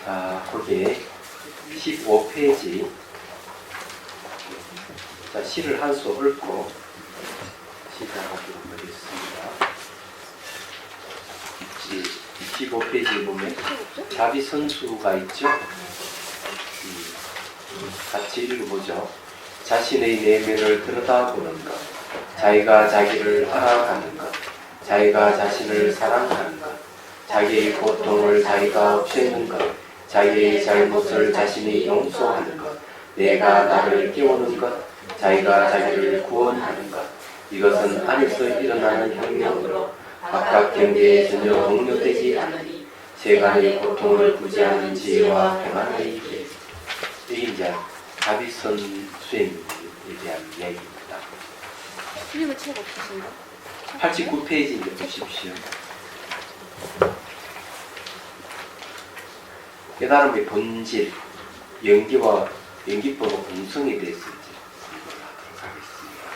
자, 거기에 15페이지. 자, 시를 한 수 읊고 시작하도록 하겠습니다. 15페이지에 보면 자비 선수가 있죠? 같이 읽어보죠. 자신의 내면을 들여다보는 것, 자기가 자기를 알아가는 것, 자기가 자신을 사랑하는 것, 자기의 고통을 자기가 없애는 것, 자기의 잘못을 자신이 용서하는 것, 내가 나를 깨우는 것, 자기가 자기를 구원하는 것. 이것은 안에서 일어나는 혁명으로 바깥 경계에 전혀 동요되지 않으니 세간의 고통을 구제하는 지혜와 평안의 길. 이게 이제 다비선 수행에 대한 이야기입니다. 스님의 책 없으신가? 89페이지 보십시오. 깨달음의 본질, 연기와 연기법의 공성에 대해서 이제 공부를 하도록 하겠습니다.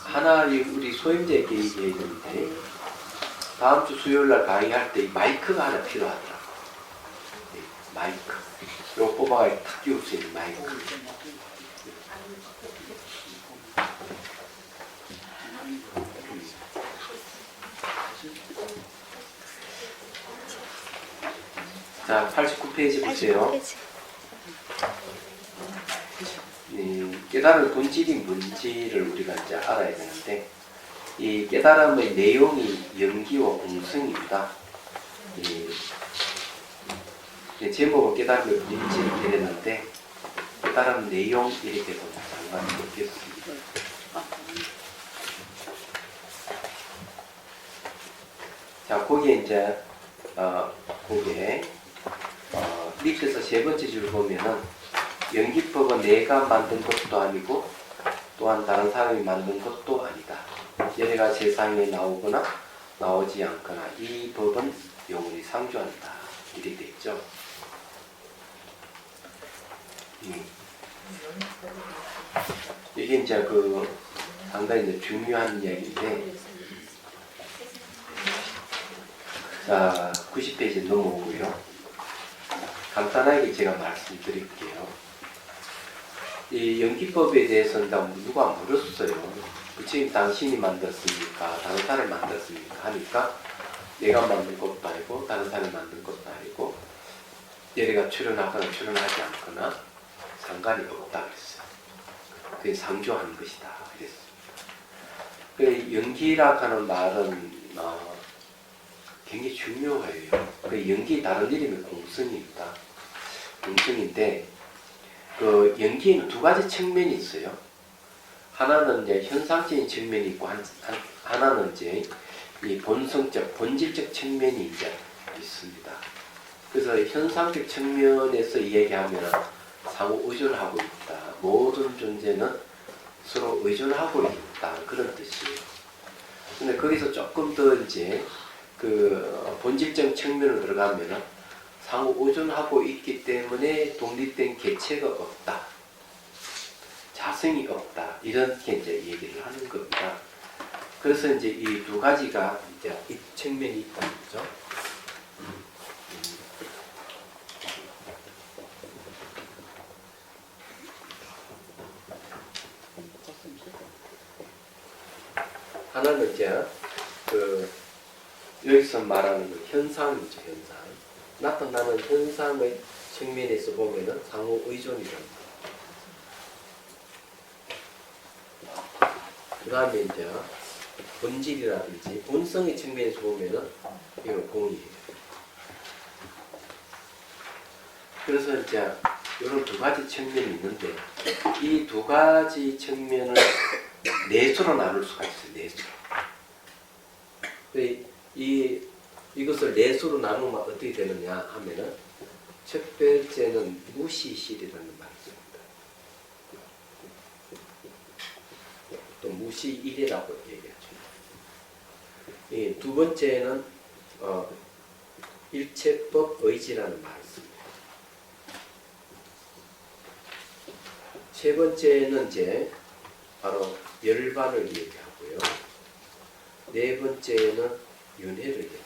하나 우리 소임제에게 얘기했는데 다음 주 수요일날 강의할 때 마이크가 하나 필요하더라고. 마이크. 요 뽑아가 탁 끼울 수 있는 마이크. 자, 89페이지 보세요. 깨달을 본질이 뭔지를 우리가 이제 알아야 되는데, 이 깨달음의 내용이 연기와 공성입니다. 제목은 깨달음의 본질이 되는데, 깨달음 내용 이렇게 보면 상관이 없겠습니다. 자, 거기에 이제, 밑에서 세 번째 줄 보면은 연기법은 내가 만든 것도 아니고 또한 다른 사람이 만든 것도 아니다. 얘네가 세상에 나오거나 나오지 않거나 이 법은 영원히 상주한다. 이렇게 돼 있죠. 이게 이제 상당히 이제 중요한 이야기인데, 자, 90페이지 넘어오고요. 간단하게 제가 말씀드릴게요. 이 연기법에 대해서는 누가 물었어요. 부처님 당신이 만들었습니까? 다른 사람이 만들었습니까? 하니까 내가 만든 것도 아니고 다른 사람이 만든 것도 아니고 얘네가 출연하거나 출연하지 않거나 상관이 없다 그랬어요. 그게 상조하는 것이다 그랬습니다. 연기라 하는 말은 굉장히 중요해요. 연기 다른 이름이 공성입니다. 공성인데 연기에는 두 가지 측면이 있어요. 하나는 이제 현상적인 측면이 있고 하나는 이제 이 본성적, 본질적 측면이 이제 있습니다. 그래서 현상적 측면에서 이야기하면 상호 의존하고 있다. 모든 존재는 서로 의존하고 있다. 그런 뜻이에요. 근데 거기서 조금 더 이제 본질적 측면으로 들어가면은 상호 의존하고 있기 때문에 독립된 개체가 없다. 자성이 없다. 이렇게 이제 얘기를 하는 겁니다. 그래서 이제 이 두 가지가 이제 이 측면이 있다는 거죠. 하나는 이제 여기서 말하는 현상이죠, 현상. 나타나는 현상의 측면에서 보면은 상호 의존이랍니다. 그 다음에 이제 본질이라든지 본성의 측면에서 보면은 이건 공이에요. 그래서 이제 이런 두 가지 측면이 있는데 이 두 가지 측면을 넷으로 나눌 수가 있어요. 넷으로. 이것을 넷으로 나누면 어떻게 되느냐 하면은 첫 번째는 무시실이라는 말이 있습니다. 또 무시일이라고 얘기하죠. 두 번째는 일체법 의지라는 말이 있습니다. 세 번째는 이제 바로 열반을 얘기하고요. 네 번째는 윤회를 얘기해요.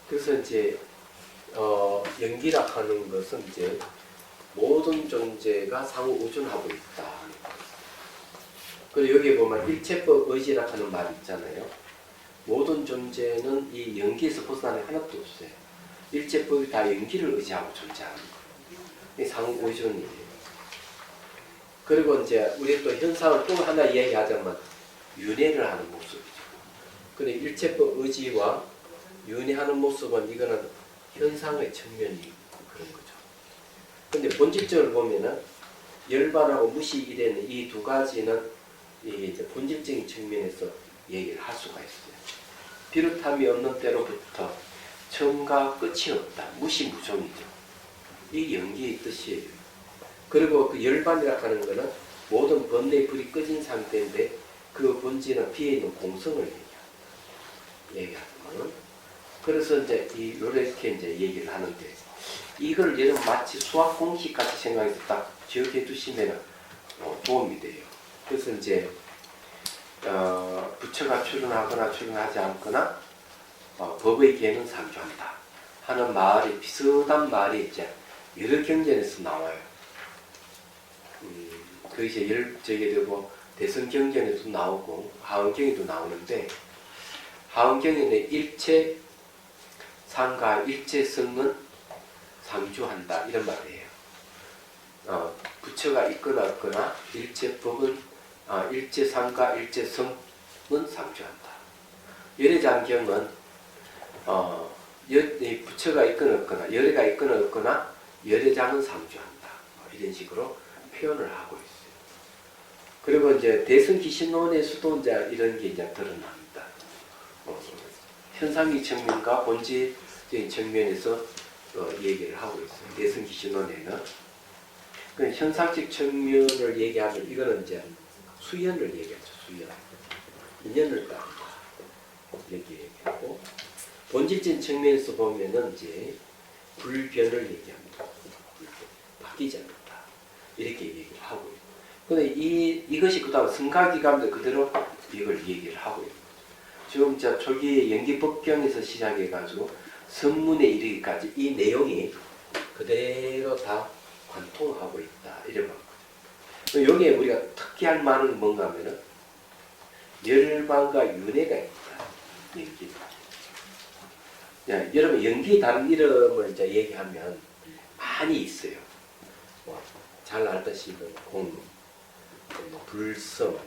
그래서 이제 연기라 하는 것은 이제 모든 존재가 상호 의존하고 있다. 그리고 여기에 보면 일체법 의지라 하는 말이 있잖아요. 모든 존재는 이 연기에서 벗어나는 게 하나도 없어요. 일체법이 다 연기를 의지하고 존재하는 거예요. 이 상호 의존이에요. 그리고 이제 우리 또 현상을 또 하나 이야기하자면 윤회를 하는 모습이죠. 근데 일체법 의지와 윤회하는 모습은 이거는 현상의 측면이 그런 거죠. 근데 본질적으로 보면은 열반하고 무시 이래는 이 두 가지는 이제 본질적인 측면에서 얘기를 할 수가 있어요. 비롯함이 없는 때로부터 처음과 끝이 없다. 무시무종이죠. 이 연기의 뜻이에요. 그리고 그 열반이라 하는 것은 모든 번뇌의 불이 꺼진 상태인데 그 본질은 비에 있는 공성을 얘기하는. 그래서 이제 이렇게 이제 얘기를 하는데 이걸 여러분 마치 수학 공식 같이 생각해서 딱 기억해 두시면 도움이 돼요. 그래서 이제 부처가 출현하거나 출현하지 않거나 법의 개는 상주한다 하는 말이 비슷한 말이 이제 여러 경전에서 나와요. 그 이제 저게 되고 대승경전에도 나오고 하은경에도 나오는데 하은경에는 일체 상가 일체성은 상주한다 이런 말이에요. 부처가 있거나 없거나 일체법은 일체상가 일체성은 상주한다. 열애장경은 부처가 있거나 없거나 열애가 있거나 없거나 열애장은 상주한다. 이런 식으로 표현을 하고 있어요. 그리고 이제 대승기신론에서도 이제 이런 게 이제 드러납니다. 현상의 측면과 본질적인 측면에서 얘기를 하고 있어요. 대승기신론에는. 그 현상적 측면을 얘기하면 이거는 이제 수연을 얘기하죠. 수연. 인연을 따른다. 이렇게 얘기하고 본질적인 측면에서 보면은 이제 불변을 얘기합니다. 바뀌지 않는다. 이렇게 얘기를 하고 있고. 근데 이것이 그 다음 승가기감도 그대로 이걸 얘기를 하고 있는 거죠. 지금 저 초기에 연기법경에서 시작해가지고 선문에 이르기까지 이 내용이 그대로 다 관통하고 있다. 이래 본 거죠. 여기에 우리가 특이할 만한 뭔가 하면은 열반과 윤회가 있다. 연기. 여러분 연기 다른 이름을 이제 얘기하면 많이 있어요. 잘 알다시피 공, 불성,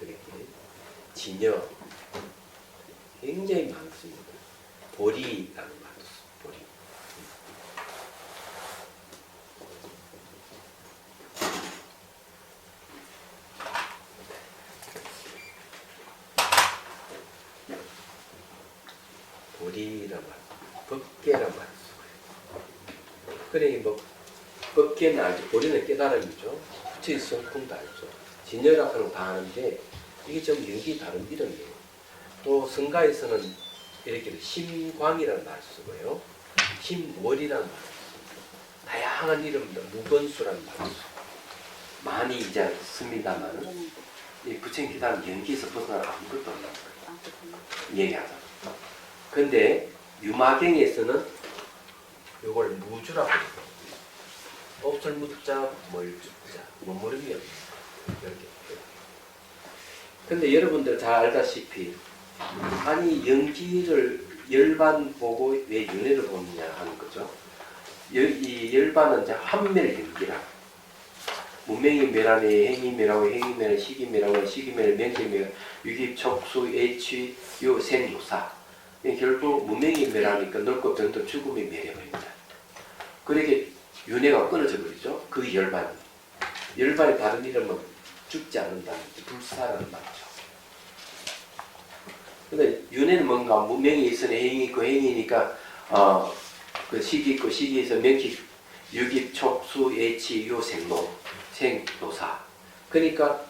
그렇게 진여 굉장히 많습니다. 보리라는 말도 있어요. 보리. 보리란 말, 법계란 말이 있어요. 그래 뭐 법계는 알죠. 보리는 깨달음이죠. 부처의 성품도 알죠. 진여라 하는 거 다 아는데 이게 좀 연기 다른 이름이에요. 또 성가에서는 이렇게 심광이라는 말을 쓰고요. 심월이라는 말을 쓰고 다양한 이름들, 무건수라는 말을 쓰고 많이 이제 씁니다만 이 부처님 기다는 연기에서 벗어나는 아무것도 없는 거예요. 얘기하자. 근데 유마경에서는 이걸 무주라고 해요. 없을 무자, 멀주자, 머무름이 이렇게. 근데 여러분들 잘 알다시피 아니 연기를 열반 보고 왜 윤회를 보느냐 하는 거죠. 이 열반은 이제 한멸 연기라. 문명이 멸하니 행이 멸하고 행이 멸하니 시기 멸하고 시기 멸하니 명기 멸하니 유기 척수 애취 요생 요사. 결국 문명이 멸하니까 넓고 병도 죽음이 멸해버립니다. 그러게 윤회가 끊어져 버리죠. 그 열반이. 열반의 다른 이름은 죽지 않는다는 불사라는 말이죠. 근데 윤회는 뭔가 문명이 있으니 행이 있고 행이니까 그 시기 있고 시기에서 명기 유기 촉수 애치 요 생로 생노사. 그러니까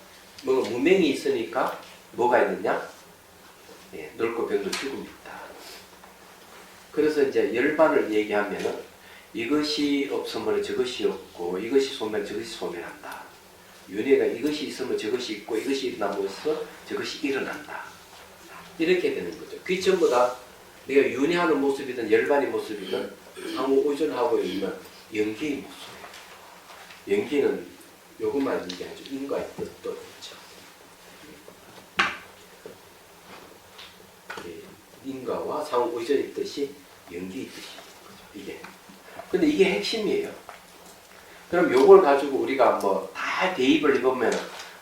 뭐 문명이 있으니까 뭐가 있느냐? 예, 넓고 병도 죽음이 있다. 그래서 이제 열반을 얘기하면은 이것이 없으면 저것이 없고 이것이 소멸 저것이 소멸한다. 윤회가 이것이 있으면 저것이 있고 이것이 일어남으로써 저것이 일어난다. 이렇게 되는 거죠. 그게 전부 다 내가 윤회하는 모습이든 열반의 모습이든 상호 의존하고 있는 연기의 모습이에요. 연기는 요것만 있는 게 아니죠. 인과의 뜻도 있죠. 인과와 상호 의존의 뜻이 연기의 뜻인 거죠. 이게. 근데 이게 핵심이에요. 그럼 요걸 가지고 우리가 뭐 다 대입을 해보면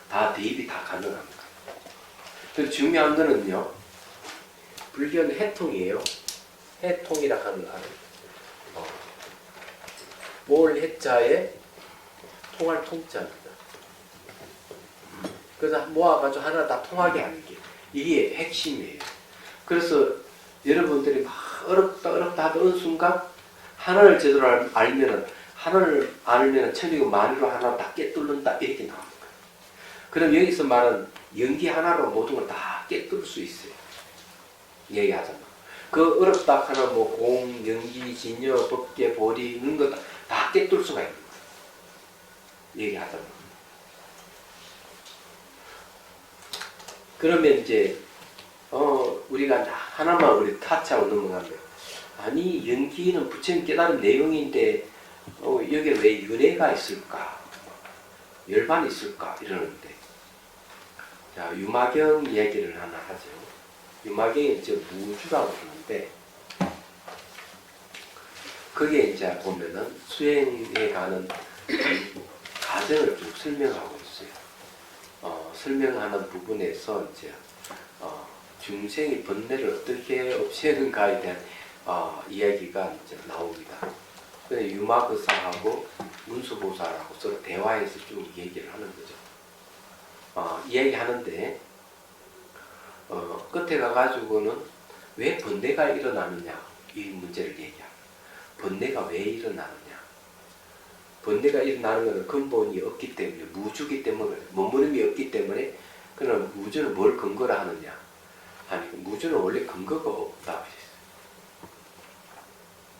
다 대입이 다 가능합니다. 그래서 중요한 거는요. 불교는 해통이에요. 해통이라 하는 말. 뭘 해자에 통할 통자입니다. 그래서 모아가지고 하나 다 통하게 하는 게 이게 핵심이에요. 그래서 여러분들이 막 어렵다 하던 순간 하나를 제대로 알면은 천이고 만이로 하나 다 깨뚫는다 이렇게 나옵니다. 그럼 여기서 말은 연기 하나로 모든 걸 다 깨뚫을 수 있어요. 얘기하자면 그 어렵다 하는 뭐 공, 연기, 진여, 법계, 보리 이런 거 다 깨뚫을 수가 있는 거예요. 얘기하자면 그러면 이제 우리가 하나만 우리 타짜고 넘어가면 아니 연기는 부처님 깨달은 내용인데 여기에 왜 윤회가 있을까? 열반이 있을까? 이러는데 자 유마경 이야기를 하나 하죠. 유마경이 이제 무주라고 하는데 거기에 이제 보면은 수행해 가는 과정을 좀 설명하고 있어요. 설명하는 부분에서 이제 중생의 번뇌를 어떻게 없애는가에 대한 이야기가 이제 나옵니다. 그래서 유마거사하고 문수보살하고 서로 대화해서 쭉 얘기를 하는 거죠. 이야기하는데 끝에 가가지고는 왜 번뇌가 일어나느냐 이 문제를 얘기합니다. 번뇌가 왜 일어나느냐? 번뇌가 일어나는 것은 근본이 없기 때문에 무주기 때문에 머무름이 없기 때문에 그럼 무주는 뭘 근거로 하느냐? 아니 무주는 원래 근거가 없다.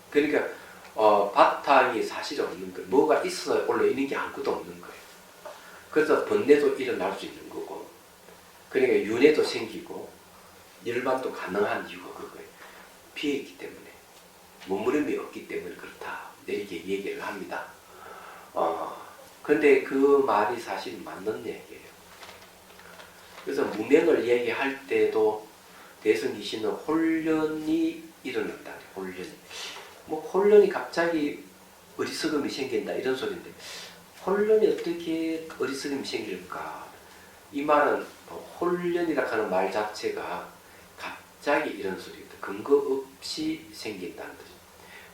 그러니까 바탕이 사실 없는 거예요. 뭐가 있어야 원래 있는 게 아무것도 없는 거예요. 그래서 번뇌도 일어날 수 있는 거고 그러니까 윤회도 생기고 열반도 가능한 이유가 그거예요. 비어있기 때문에 머무름이 없기 때문에 그렇다. 이렇게 얘기를 합니다. 근데 그 말이 사실 맞는 얘기예요. 그래서 무명을 얘기할 때도 대승이신은 혼련이 일어난다. 혼련이 갑자기 어리석음이 생긴다 이런 소리인데 혼련이 어떻게 어리석음이 생길까? 이 말은 혼련이라 하는 말 자체가 갑자기 이런 소리입니다. 근거 없이 생긴다는 거죠.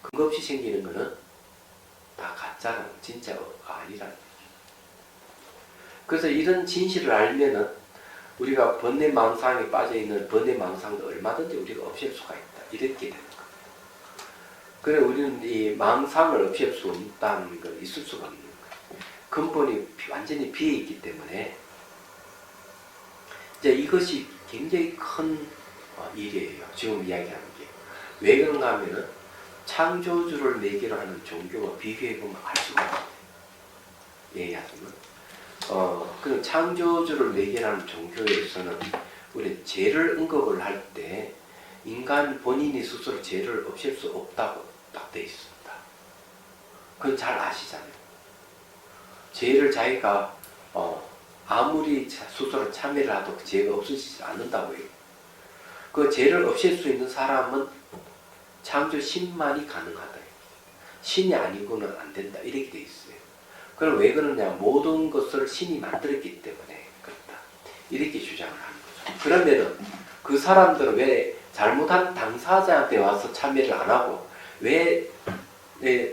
근거 없이 생기는 거는 다 가짜라는 진짜가 아니라는 거죠. 그래서 이런 진실을 알면은 우리가 번뇌망상에 빠져있는 번뇌망상도 얼마든지 우리가 없앨 수가 있다. 이렇게 되는 거예요. 그래 우리는 이 망상을 없앨 수 없다는 걸 있을 수가 없는 거예요. 근본이 완전히 비어있기 때문에 이제 이것이 굉장히 큰 일이에요. 지금 이야기하는 게. 왜 그런가 하면은 창조주를 매개로 하는 종교와 비교해보면 알 수가 없어요. 얘기하자면 그 창조주를 매개로 하는 종교에서는 우리 죄를 언급을 할 때 인간 본인이 스스로 죄를 없앨 수 없다고 딱 되어 있습니다. 그건 잘 아시잖아요. 죄를 자기가 아무리 스스로 참여를 하도 죄가 없어지지 않는다고 해요. 그 죄를 없앨 수 있는 사람은 창조 신만이 가능하다. 신이 아니고는 안 된다. 이렇게 돼 있어요. 그럼 왜 그러냐? 모든 것을 신이 만들었기 때문에 그렇다. 이렇게 주장을 하는 거죠. 그러면은 그 사람들은 왜 잘못한 당사자한테 와서 참여를 안 하고 왜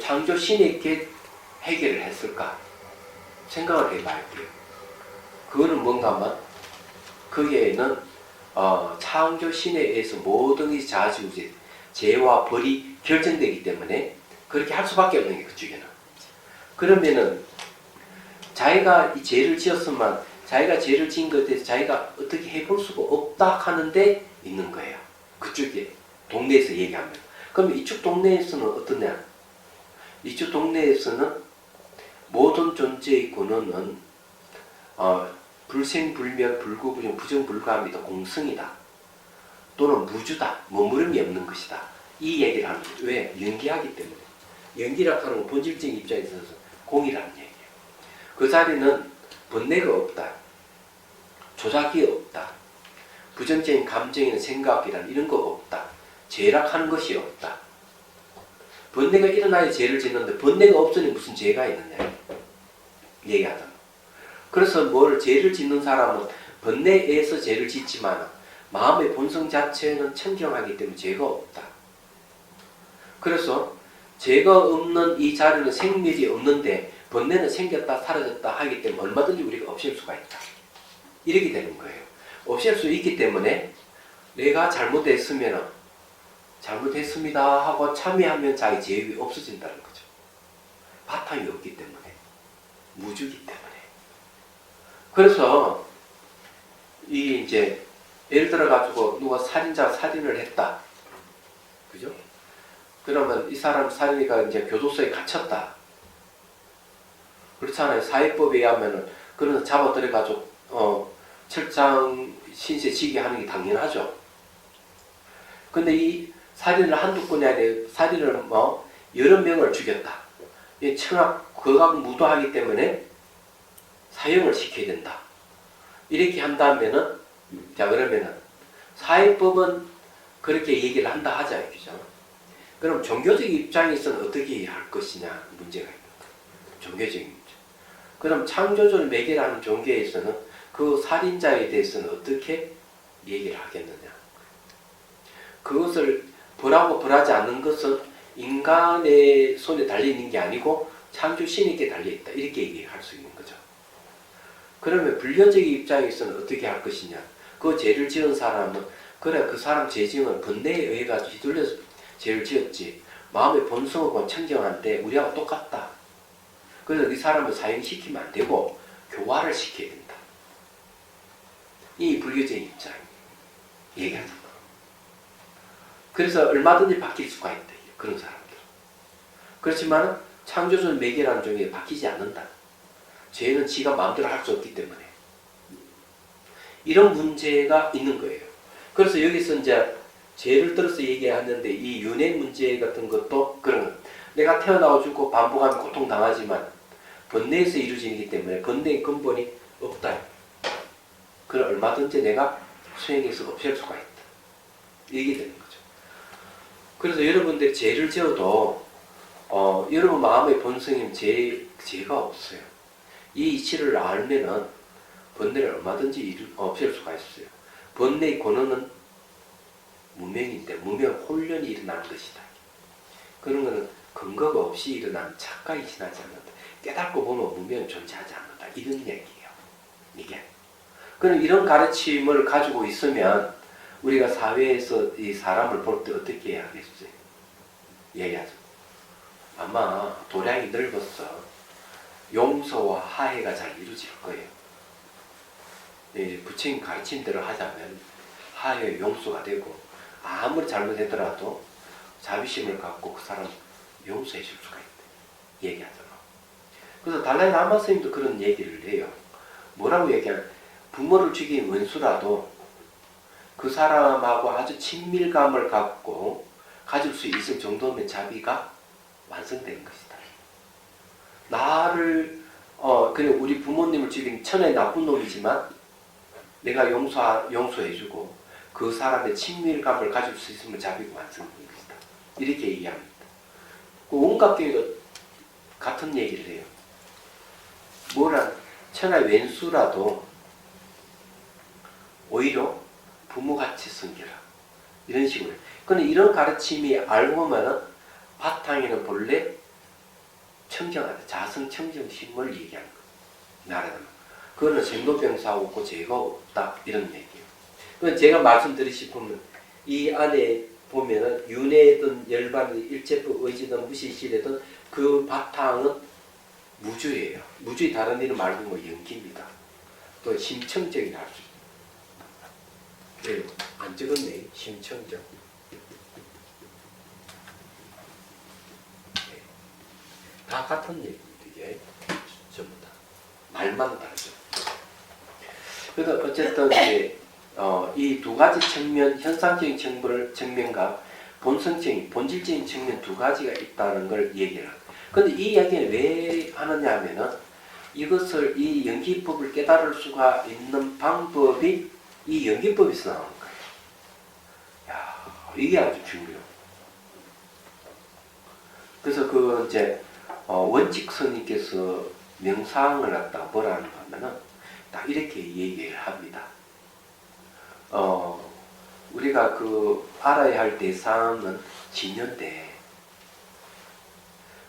창조 신에게 해결을 했을까? 생각을 해봐야 돼요. 그거는 뭔가 하면 거기에는 창조 신에 의해서 모든 이 자주제 죄와 벌이 결정되기 때문에 그렇게 할 수밖에 없는 게 그쪽에는. 그러면은 자기가 이 죄를 지었으면 자기가 죄를 지은 것에 대해서 자기가 어떻게 해볼 수가 없다 하는데 있는 거예요. 그쪽에 동네에서 얘기하면. 그럼 이쪽 동네에서는 어떠냐? 이쪽 동네에서는 모든 존재의 근원은 불생불멸 불구부정 부정불가합니다. 공성이다. 또는 무주다. 머무름이 없는 것이다. 이 얘기를 하는 거죠. 왜? 연기하기 때문에. 연기라고 하는 건 본질적인 입장에 있어서 공이라는 얘기예요. 그 자리는 번뇌가 없다. 조작이 없다. 부정적인 감정이나 생각이란 이런 거 없다. 죄락하는 것이 없다. 번뇌가 일어나야 죄를 짓는데 번뇌가 없으니 무슨 죄가 있느냐 얘기하잖아. 그래서 뭘 죄를 짓는 사람은 번뇌에서 죄를 짓지만 마음의 본성 자체는 청정하기 때문에 죄가 없다. 그래서 죄가 없는 이 자리는 생멸이 없는데 번뇌는 생겼다 사라졌다 하기 때문에 얼마든지 우리가 없앨 수가 있다. 이렇게 되는 거예요. 없앨 수 있기 때문에 내가 잘못했으면 잘못했습니다 하고 참여하면 자기 죄업이 없어진다는 거죠. 바탕이 없기 때문에. 무주기 때문에. 그래서 이 이제 예를 들어 가지고 누가 살인자 살인을 했다. 그죠? 그러면 이 사람 살인이가 이제 교도소에 갇혔다. 그렇잖아요. 사회법에 의하면은 그런 잡아들여 가지고 철장 신세 지게 하는 게 당연하죠. 근데 이 살인을 한두 건이 아니라 살인을 여러 명을 죽였다. 이 청악 거각 무도하기 때문에 사형을 시켜야 된다. 이렇게 한다면은 자 그러면은 사회법은 그렇게 얘기를 한다 하자 이거죠. 그럼 종교적 입장에서는 어떻게 할 것이냐 문제가 있는 거예요. 종교적인 문제. 그럼 창조주를 매개하는 종교에서는 그 살인자에 대해서는 어떻게 얘기를 하겠느냐. 그것을 벌하고 벌하지 않는 것은 인간의 손에 달려있는 게 아니고 창조 신에게 달려있다. 이렇게 얘기할 수 있는 거죠. 그러면 불교적 입장에서는 어떻게 할 것이냐. 그 죄를 지은 사람은 그래 그 사람 죄지은 번뇌에 의해 가지고 휘둘려서 죄를 지었지. 마음의 본성하고 청정한데 우리하고 똑같다. 그래서 이 사람을 사형시키면 안 되고 교화를 시켜야 된다. 이 불교적인 입장 얘기하잖아. 그래서 얼마든지 바뀔 수가 있다. 그런 사람들. 그렇지만 창조주는 매개라는 종에 바뀌지 않는다. 죄는 지가 마음대로 할 수 없기 때문에. 이런 문제가 있는 거예요. 그래서 여기서 이제 죄를 들어서 얘기하는데 이 윤회 문제 같은 것도 그런 거예요. 내가 태어나고 죽고 반복하면 고통당하지만 번뇌에서 이루어지기 때문에 번뇌의 근본이 없다. 그걸 얼마든지 내가 수행해서 없앨 수가 있다. 이게 되는 거죠. 그래서 여러분들이 죄를 지어도 여러분 마음의 본성인 죄가 없어요. 이 이치를 알면은 번뇌를 얼마든지 없앨 수가 있어요. 번뇌의 권원은 무명인데 무명 혼련이 일어나는 것이다. 그런 것은 근거가 없이 일어나는 착각이 지나지 않는다. 깨닫고 보면 무명은 존재하지 않는다. 이런 얘기예요. 이게. 그럼 이런 가르침을 가지고 있으면 우리가 사회에서 이 사람을 볼 때 어떻게 해야 하겠어요? 얘기하죠. 아마 도량이 넓어서 용서와 화해가 잘 이루어질 거예요. 부처님 가르침대로 하자면 화해 용서가 되고 아무리 잘못했더라도 자비심을 갖고 그 사람 용서해 줄 수가 있대. 얘기하잖아. 그래서 달라이 라마 스님도 그런 얘기를 해요. 뭐라고 얘기하면 부모를 죽인 원수라도 그 사람하고 아주 친밀감을 갖고 가질 수 있을 정도면 자비가 완성된 것이다. 나를 그래 우리 부모님을 죽인 천의 나쁜 놈이지만 내가 용서해주고 그 사람의 친밀감을 가질 수 있으면 자비가 완성된 것이다. 이렇게 얘기합니다. 온갖 교회도 같은 얘기를 해요. 뭐라 천하의 왼수라도 오히려 부모같이 섬겨라. 이런 식으로. 근데 이런 가르침이 알고 보면은 바탕에는 본래 청정하다. 자성청정심을 얘기하는 거예요. 나라는. 그거는 생로병사 없고 죄가 없다. 이런 얘기예요. 그건 제가 말씀드리시면 이 안에 보면은 윤회든 열반이든 일체법 의지든 무시시되든 그 바탕은 무주예요. 무주의 다른 이름 말고 뭐 연기입니다. 또 심청정이 할 수 있어요. 네, 안 적었네. 심청정. 네. 다 같은 얘기입니다. 이게 전부 다. 말만 다르죠. 그래서 어쨌든 이제 이 두 가지 측면, 현상적인 측면과 본성적인, 본질적인 측면 두 가지가 있다는 걸 얘기를 해요. 근데 이 이야기를 왜 하느냐 하면은 이것을, 이 연기법을 깨달을 수가 있는 방법이 이 연기법에서 나오는 거예요. 야, 이게 아주 중요해요. 그래서 그 이제 원칙 스님께서 명상을 갖다 뭐라 하는 거 하면은 딱 이렇게 얘기를 합니다. 우리가 그 알아야 할 대상은 진여인데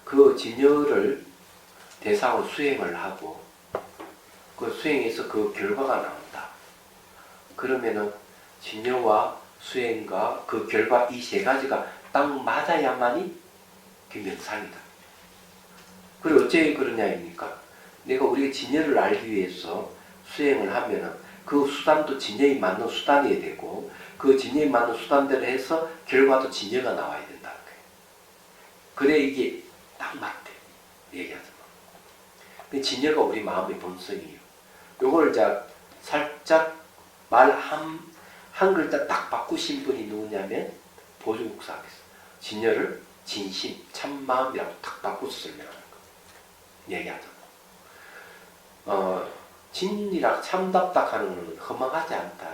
그 진여를 대상으로 수행을 하고 그 수행에서 그 결과가 나온다. 그러면은 진여와 수행과 그 결과 이 세 가지가 딱 맞아야만이 그 명상이다. 그리고 어째 그러냐입니까? 내가 우리가 진여를 알기 위해서 수행을 하면은 그 수단도 진여에 맞는 수단이어야 되고 그 진여에 맞는 수단대로 해서 결과도 진여가 나와야 된다는 거예요. 그래 이게 딱 맞대. 얘기하잖아. 진여가 우리 마음의 본성이에요. 요걸 자 살짝 말 한 글자 딱 바꾸신 분이 누구냐면 보조국사께서 진여를 진심, 참마음이라고 딱 바꿔서 설명하는 거. 얘기하잖아. 진이라 참답다 하는 것은 허망하지 않다.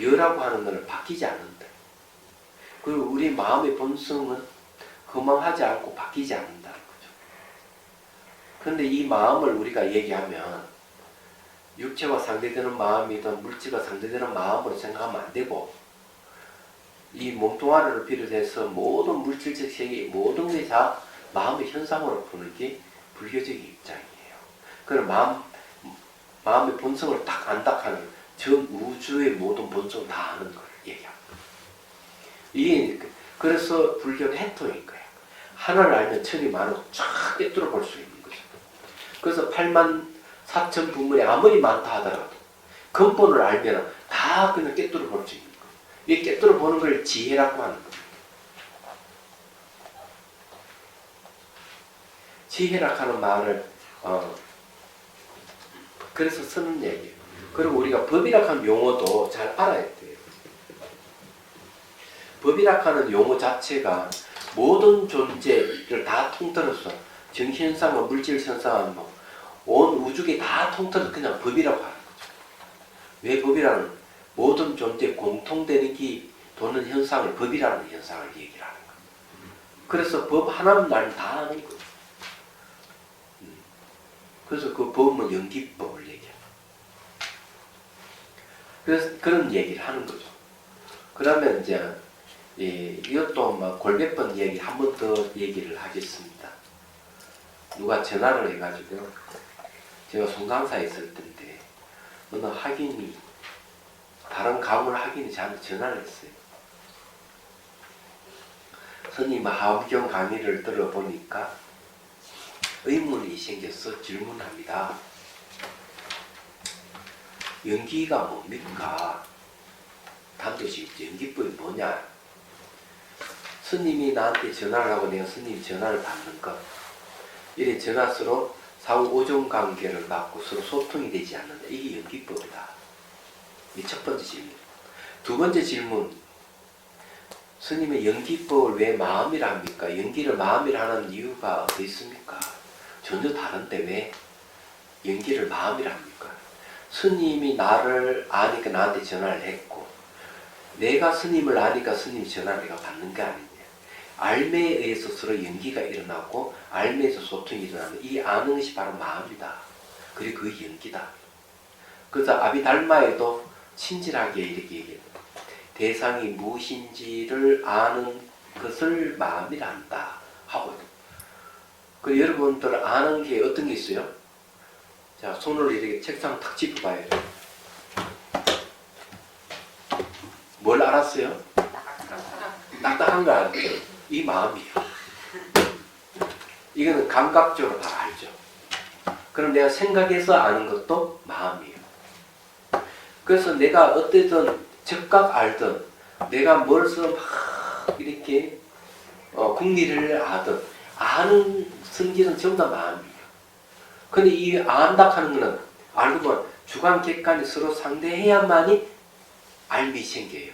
여라고 하는 것은 바뀌지 않는다. 그리고 우리 마음의 본성은 허망하지 않고 바뀌지 않는다는 거죠. 그런데 이 마음을 우리가 얘기하면 육체와 상대되는 마음이든 물질과 상대되는 마음으로 생각하면 안 되고 이 몸뚱아리를 비롯해서 모든 물질적 세계 모든 게 다 마음의 현상으로 보는 게 불교적인 입장이에요. 그럼 마음의 본성을 딱 안다 하는 전 우주의 모든 본성을 다 아는 걸 얘기합니다. 이게 그래서 불교는 해토인 거예요. 하나를 알면 천이 많고 쫙 꿰뚫어 볼 수 있는 거죠. 그래서 8만 4천 부문이 아무리 많다 하더라도 근본을 알면 다 그냥 꿰뚫어 볼 수 있는 거예요. 이 꿰뚫어 보는 걸 지혜라고 하는 거예요. 지혜라고 하는 말을 그래서 쓰는 얘기예요. 그리고 우리가 법이라고 하는 용어도 잘 알아야 돼요. 법이라고 하는 용어 자체가 모든 존재를 다 통틀어서 정현상과 물질현상은 온 우주에 다 통틀어서 그냥 법이라고 하는 거죠. 왜 법이라는 모든 존재 공통되는 기 도는 현상을 법이라는 현상을 얘기를 하는 거예요. 그래서 법 하나만 알면 다 아는 거예요. 그래서 그 법은 연기법을 얘기해요. 그래서 그런 얘기를 하는 거죠. 그러면 이제 이것도 막 골몇 얘기 한 번 더 얘기를 하겠습니다. 누가 전화를 해가지고 제가 송강사에 있을 때인데 어느 학인이 다른 가문 학인이 저한테 전화를 했어요. 스님 하부경 강의를 들어보니까 의문이 생겨서 질문합니다. 연기가 뭡니까? 단도직 연기법이 뭐냐? 스님이 나한테 전화를 하고 내가 스님 전화를 받는 것. 이래 전화서로 사후 오종 관계를 갖고 서로 소통이 되지 않는다. 이게 연기법이다. 이 첫 번째 질문. 두 번째 질문. 스님의 연기법을 왜 마음이라 합니까? 연기를 마음이라 하는 이유가 어디 있습니까? 전혀 다른데 왜 연기를 마음이라 합니까? 스님이 나를 아니까 나한테 전화를 했고 내가 스님을 아니까 스님이 전화를 내가 받는 게 아니냐. 알매에 의해서 서로 연기가 일어나고 알매에서 소통이 일어나는 이 아는 것이 바로 마음이다. 그리고 그 연기다. 그래서 아비달마에도 친절하게 이렇게 얘기해요. 대상이 무엇인지를 아는 것을 마음이라 한다 하고. 그 여러분들 아는 게 어떤 게 있어요? 자, 손을 이렇게 책상 탁 짚어봐요. 뭘 알았어요? 딱딱한 거 알았죠? 이 마음이에요. 이거는 감각적으로 다 알죠. 그럼 내가 생각해서 아는 것도 마음이에요. 그래서 내가 어쨌든 즉각 알든 내가 뭘서 막 이렇게 국리를 아든 아는 성질은 전부 다 마음이에요. 근데 이 안다 하는 거는 알고 보면 주관 객관이 서로 상대해야만이 알미 생겨요.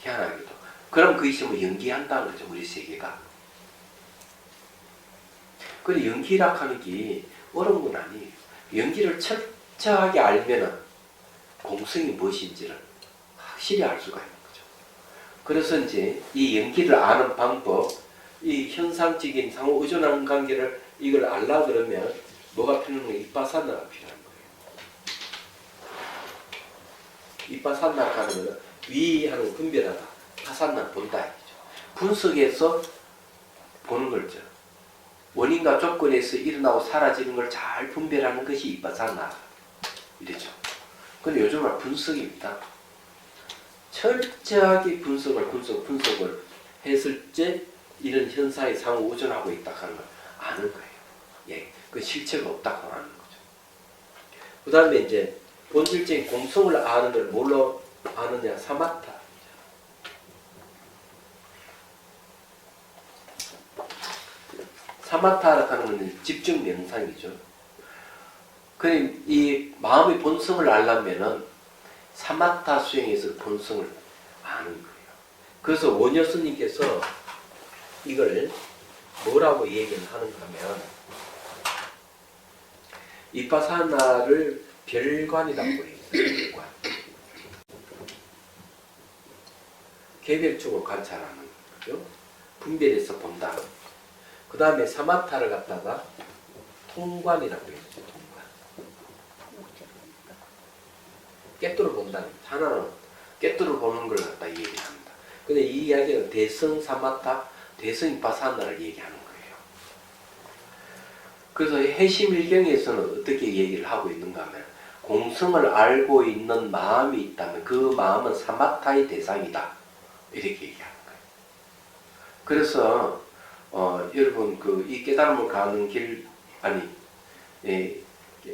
희한하게도. 그럼 그 있으면 연기한다는 거죠. 우리 세계가. 근데 연기라 하는 게 어려운 건 아니에요. 연기를 철저하게 알면은 공성이 무엇인지를 확실히 알 수가 있는 거죠. 그래서 이제 이 연기를 아는 방법, 이 현상적인 상호 의존하는 관계를 이걸 알라 그러면 뭐가 필요한 거예요? 이빠사나가 필요한 거예요. 이빠사나 하는 거는 위하는 거 분별하다, 파사나 본다 이죠. 분석해서 보는 거죠. 원인과 조건에서 일어나고 사라지는 걸 잘 분별하는 것이 이빠사나 이래죠. 근데 요즘은 분석입니다. 철저하게 분석을 했을 때 이런 현상이 상호 의존하고 있다 하는 걸 아는 거예요. 예, 그 실체가 없다고 하는 거죠. 그 다음에 이제 본질적인 공성을 아는 걸 뭘로 아느냐? 사마타. 사마타라고 하는 건 집중 명상이죠. 이 마음의 본성을 알려면은 사마타 수행에서 본성을 아는 거예요. 그래서 원효 스님께서 이걸 뭐라고 얘기를 하는가 하면 이빠사나를 별관이라고 해요. 별관. 개별적으로 관찰하는 거죠. 분별해서 본다. 그 다음에 사마타를 갖다가 통관이라고 해요. 통관. 깨뚫어 본다는 거죠. 하나는 깨뚫어 보는 걸 갖다 얘기합니다. 근데 이 이야기는 대성 사마타, 대성 이빠사나를 얘기하는 거예요. 그래서 해심일경에서는 어떻게 얘기를 하고 있는가 하면 공성을 알고 있는 마음이 있다면 그 마음은 사마타의 대상이다. 이렇게 얘기하는 거예요. 그래서 여러분 이 깨달음을 가는 길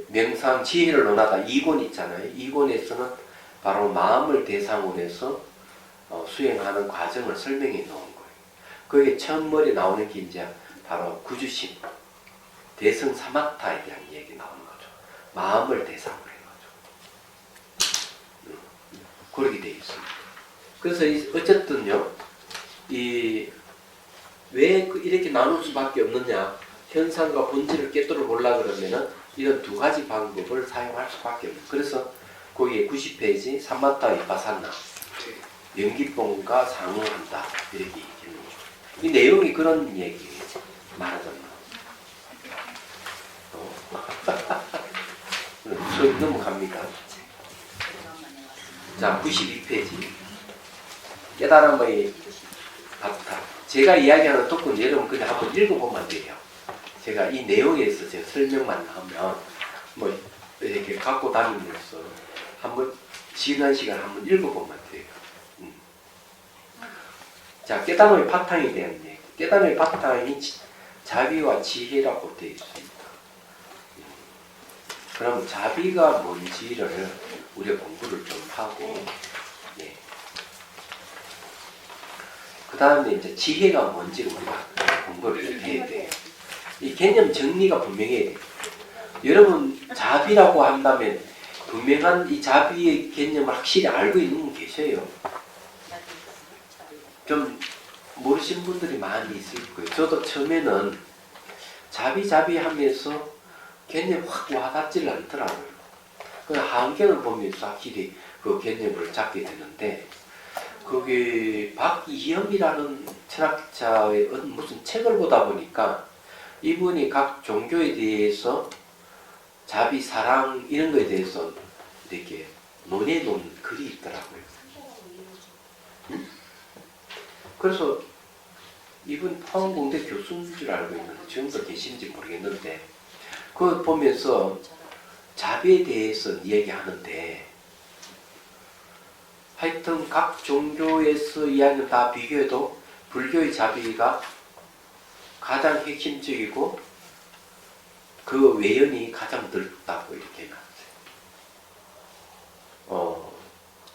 명상 지혜를 논하다 2권 있잖아요. 2권에서는 바로 마음을 대상으로 해서 수행하는 과정을 설명해 놓은 거예요. 거기에 처음 머리 나오는 게 이제 바로 구주심, 대성 사마타에 대한 얘기 나오는 거죠. 마음을 대상으로 해가지고 그렇게 되어 있습니다. 그래서 어쨌든요, 왜 이렇게 나눌 수밖에 없느냐? 현상과 본질을 깨뜨려 보려고 그러면은 이런 두 가지 방법을 사용할 수밖에 없어요. 그래서 거기에 90페이지 사마타 이빠사나 연기법과 상응한다 이렇게 얘기하는 거죠. 이 내용이 그런 얘기예요. 말하자면 넘어갑니다. 자, 92페이지 깨달음의 바탕. 제가 이야기하는 독은 여러분 그냥 한번 읽어보면 돼요. 제가 이 내용에서 제가 설명만 하면 뭐 이렇게 갖고 다니면서 한번 지난 시간 한번 읽어보면 돼요. 자, 깨달음의 바탕에 대한 얘기. 깨달음의 바탕이 자비와 지혜라고 되어 있습니다. 그럼 자비가 뭔지를 우리가 공부를 좀 하고, 예. 그 다음에 이제 지혜가 뭔지를 우리가 공부를 좀 해야 돼요. 이 개념 정리가 분명해야 돼요. 여러분, 자비라고 한다면 분명한 이 자비의 개념을 확실히 알고 있는 분 계셔요. 좀 모르시는 분들이 많이 있을 거예요. 저도 처음에는 자비 하면서 개념이 확 와닿지를 않더라고요. 한경을 보면서 확실히 그 개념을 잡게 되는데, 거기 박이염이라는 철학자의 무슨 책을 보다 보니까 이분이 각 종교에 대해서 자비, 사랑 이런 거에 대해서 이렇게 논해 놓은 글이 있더라고요. 그래서 이분 포항공대 교수인 줄 알고 있는데 지금도 계신지 모르겠는데 그걸 보면서 자비에 대해서 이야기하는데 하여튼 각 종교에서 이야기는 다 비교해도 불교의 자비가 가장 핵심적이고 그 외연이 가장 넓다고 이렇게 해놨어요.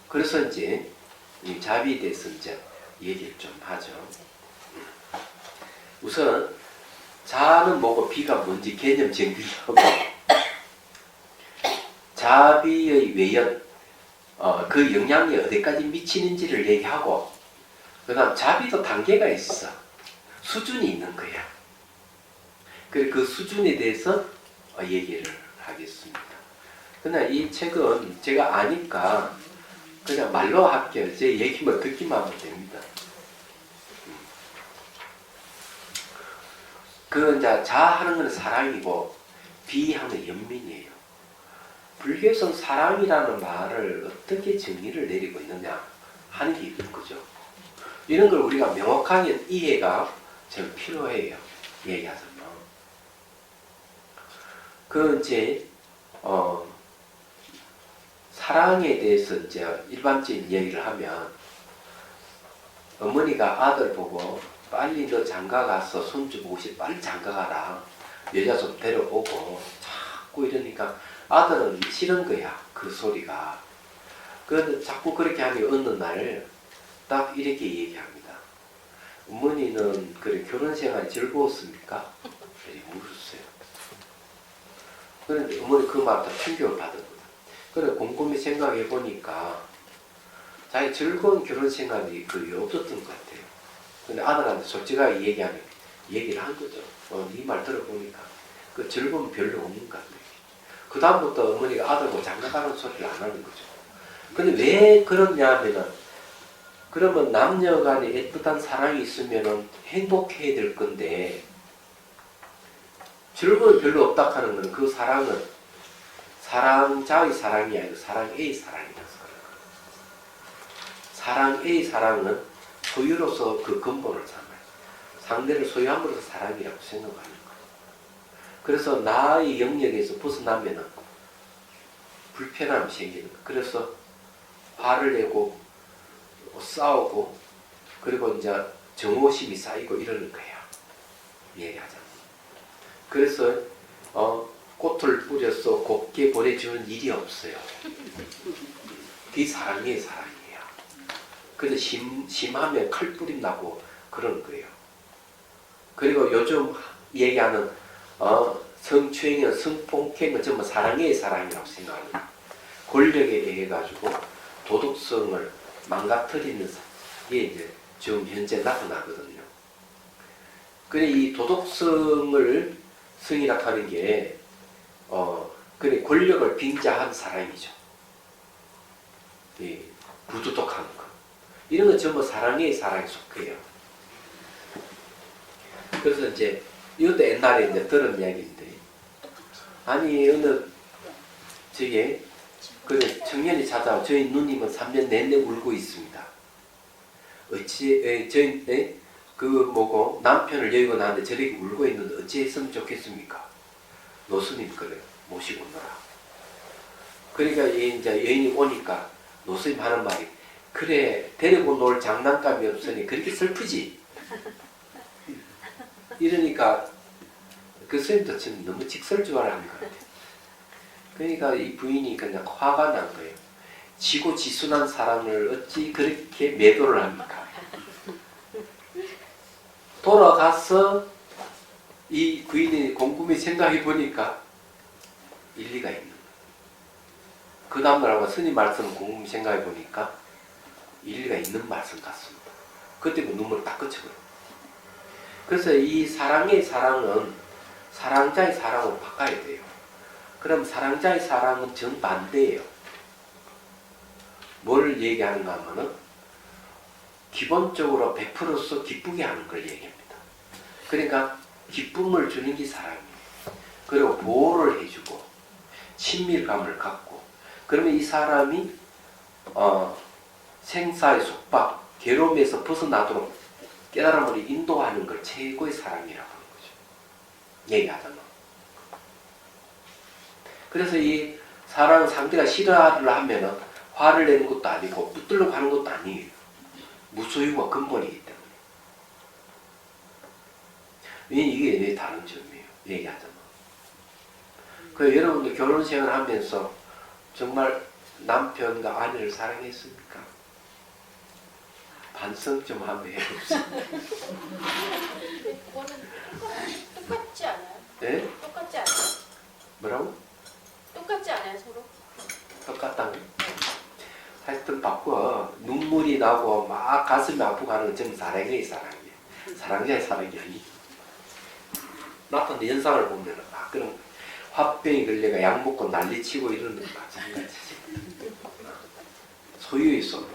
그래서 이제 이 자비에 대해서 이제 얘기를 좀 하죠. 우선 자는 뭐고 비가 뭔지 개념 정리하고 자비의 외연, 그 영향이 어디까지 미치는지를 얘기하고, 그 다음 자비도 단계가 있어. 수준이 있는 거야. 그래서 그 수준에 대해서 얘기를 하겠습니다. 그러나 이 책은 제가 아니까 그냥 말로 할게요. 제 얘기만 듣기만 하면 됩니다. 그 이제 자하는 건 사랑이고 비하는 연민이에요. 불교에서는 사랑이라는 말을 어떻게 정의를 내리고 있느냐 하는 게 있는 거죠. 이런 걸 우리가 명확하게 이해가 좀 필요해요. 얘기하자면. 그 이제 사랑에 대해서 이제 일반적인 얘기를 하면 어머니가 아들 보고 빨리 너 장가 가서 손주 보고 싶어 빨리 장가 가라. 여자 좀 데려오고 자꾸 이러니까 아들은 싫은 거야. 그 소리가. 그런데 자꾸 그렇게 하니 어느 날 딱 이렇게 얘기합니다. 어머니는 그래 결혼 생활이 즐거웠습니까? 물었어요. 그런데 어머니 그 말을 다 충격을 받은 거예요. 그래 곰곰이 생각해 보니까 자기 즐거운 결혼 생활이 거의 없었던 것 같아요. 근데 아들한테 솔직하게 얘기를 한 거죠. 네 말 들어보니까 그 즐거움 별로 없는 것 같아요. 그 다음부터 어머니가 아들하고 장가가는 소리를 안 하는 거죠. 근데 왜 그러냐 하면은 그러면 남녀 간에 애틋한 사랑이 있으면은 행복해야 될 건데 즐거움이 별로 없다 하는 건 그 사랑은 사랑자의 사랑이 아니고 사랑의 사랑이라서 그런 거예요. 사랑의 사랑은 소유로서 그 근본을 삼아요. 상대를 소유함으로써 사랑이라고 생각하는 거예요. 그래서 나의 영역에서 벗어나면은 불편함이 생기는 거예요. 그래서 화를 내고 싸우고 그리고 이제 정오심이 쌓이고 이러는 거예요. 얘기하자면. 그래서 꽃을 뿌려서 곱게 보내주는 일이 없어요. 그게 사랑의 사랑이에요. 그래서 심하면 칼뿌림 나고 그런 거예요. 그리고 요즘 얘기하는 성추행이나 성폭행은 전부 사랑의 사랑이라고 생각하는 권력에 의해 가지고 도덕성을 망가뜨리는 게 이제 지금 현재 나타나거든요. 그래 이 도덕성을 성이라 하는 게 그래 권력을 빙자한 사람이죠. 예, 부도덕한 거. 이런 건 전부 사랑의 사랑에 속해요. 그래서 이제 이것도 옛날에 이제 들은 이야기인데 아니 어느 저게 그래 청년이 찾아와 저희 누님은 3년 내내 울고 있습니다. 저희 그 뭐고 남편을 여의고 나는데 저렇게 울고 있는데 어찌 했으면 좋겠습니까? 노스님 그래 모시고 오너라. 그러니까 이제 여인이 오니까 노스님 하는 말이 그래 데리고 놀 장난감이 없으니 그렇게 슬프지. 이러니까 그 스님도 지금 너무 직설주의하는 것 같아요. 그러니까 이 부인이 그냥 화가 난 거예요. 지고지순한 사랑을 어찌 그렇게 매도를 합니까? 돌아가서 이 부인이 곰곰이 생각해 보니까 일리가 있는 거예요. 그 다음날 스님 말씀을 곰곰이 생각해 보니까 일리가 있는 말씀 같습니다. 그때부터 눈물을 딱 그쳐버려요. 그래서 이 사랑의 사랑은 사랑자의 사랑으로 바꿔야 돼요. 그럼 사랑자의 사랑은 정반대예요. 뭘 얘기하는가 하면은 기본적으로 100%서 기쁘게 하는 걸 얘기합니다. 그러니까 기쁨을 주는 게 사랑이에요. 그리고 보호를 해주고 친밀감을 갖고 그러면 이 사람이 생사의 속박, 괴로움에서 벗어나도록 깨달음을 인도하는 걸 최고의 사랑이라고 하는 거죠. 얘기하자면. 그래서 이 사랑 상대가 싫어를 하면은 화를 내는 것도 아니고 붙들려고 하는 것도 아니에요. 무소유가 근본이기 때문에. 이게 다른 점이에요. 얘기하자면. 그 여러분들 결혼 생활 하면서 정말 남편과 아내를 사랑했습니까? 반성 좀 한번 해봅시다. 그거는 똑같지 않아요? 네? 똑같지 않아요? 뭐라고? 똑같지 않아요 서로? 똑같다. 하여튼 바꿔. 눈물이 나고 막 가슴이 아프고 하는 건 전부 사랑이에요, 사랑이에요. 사랑자의 사랑이 아니. 나도 연상을 보면은 막 그런 화병이 걸려가 약 먹고 난리치고 이러는 거 마찬가지지. 소유의 소.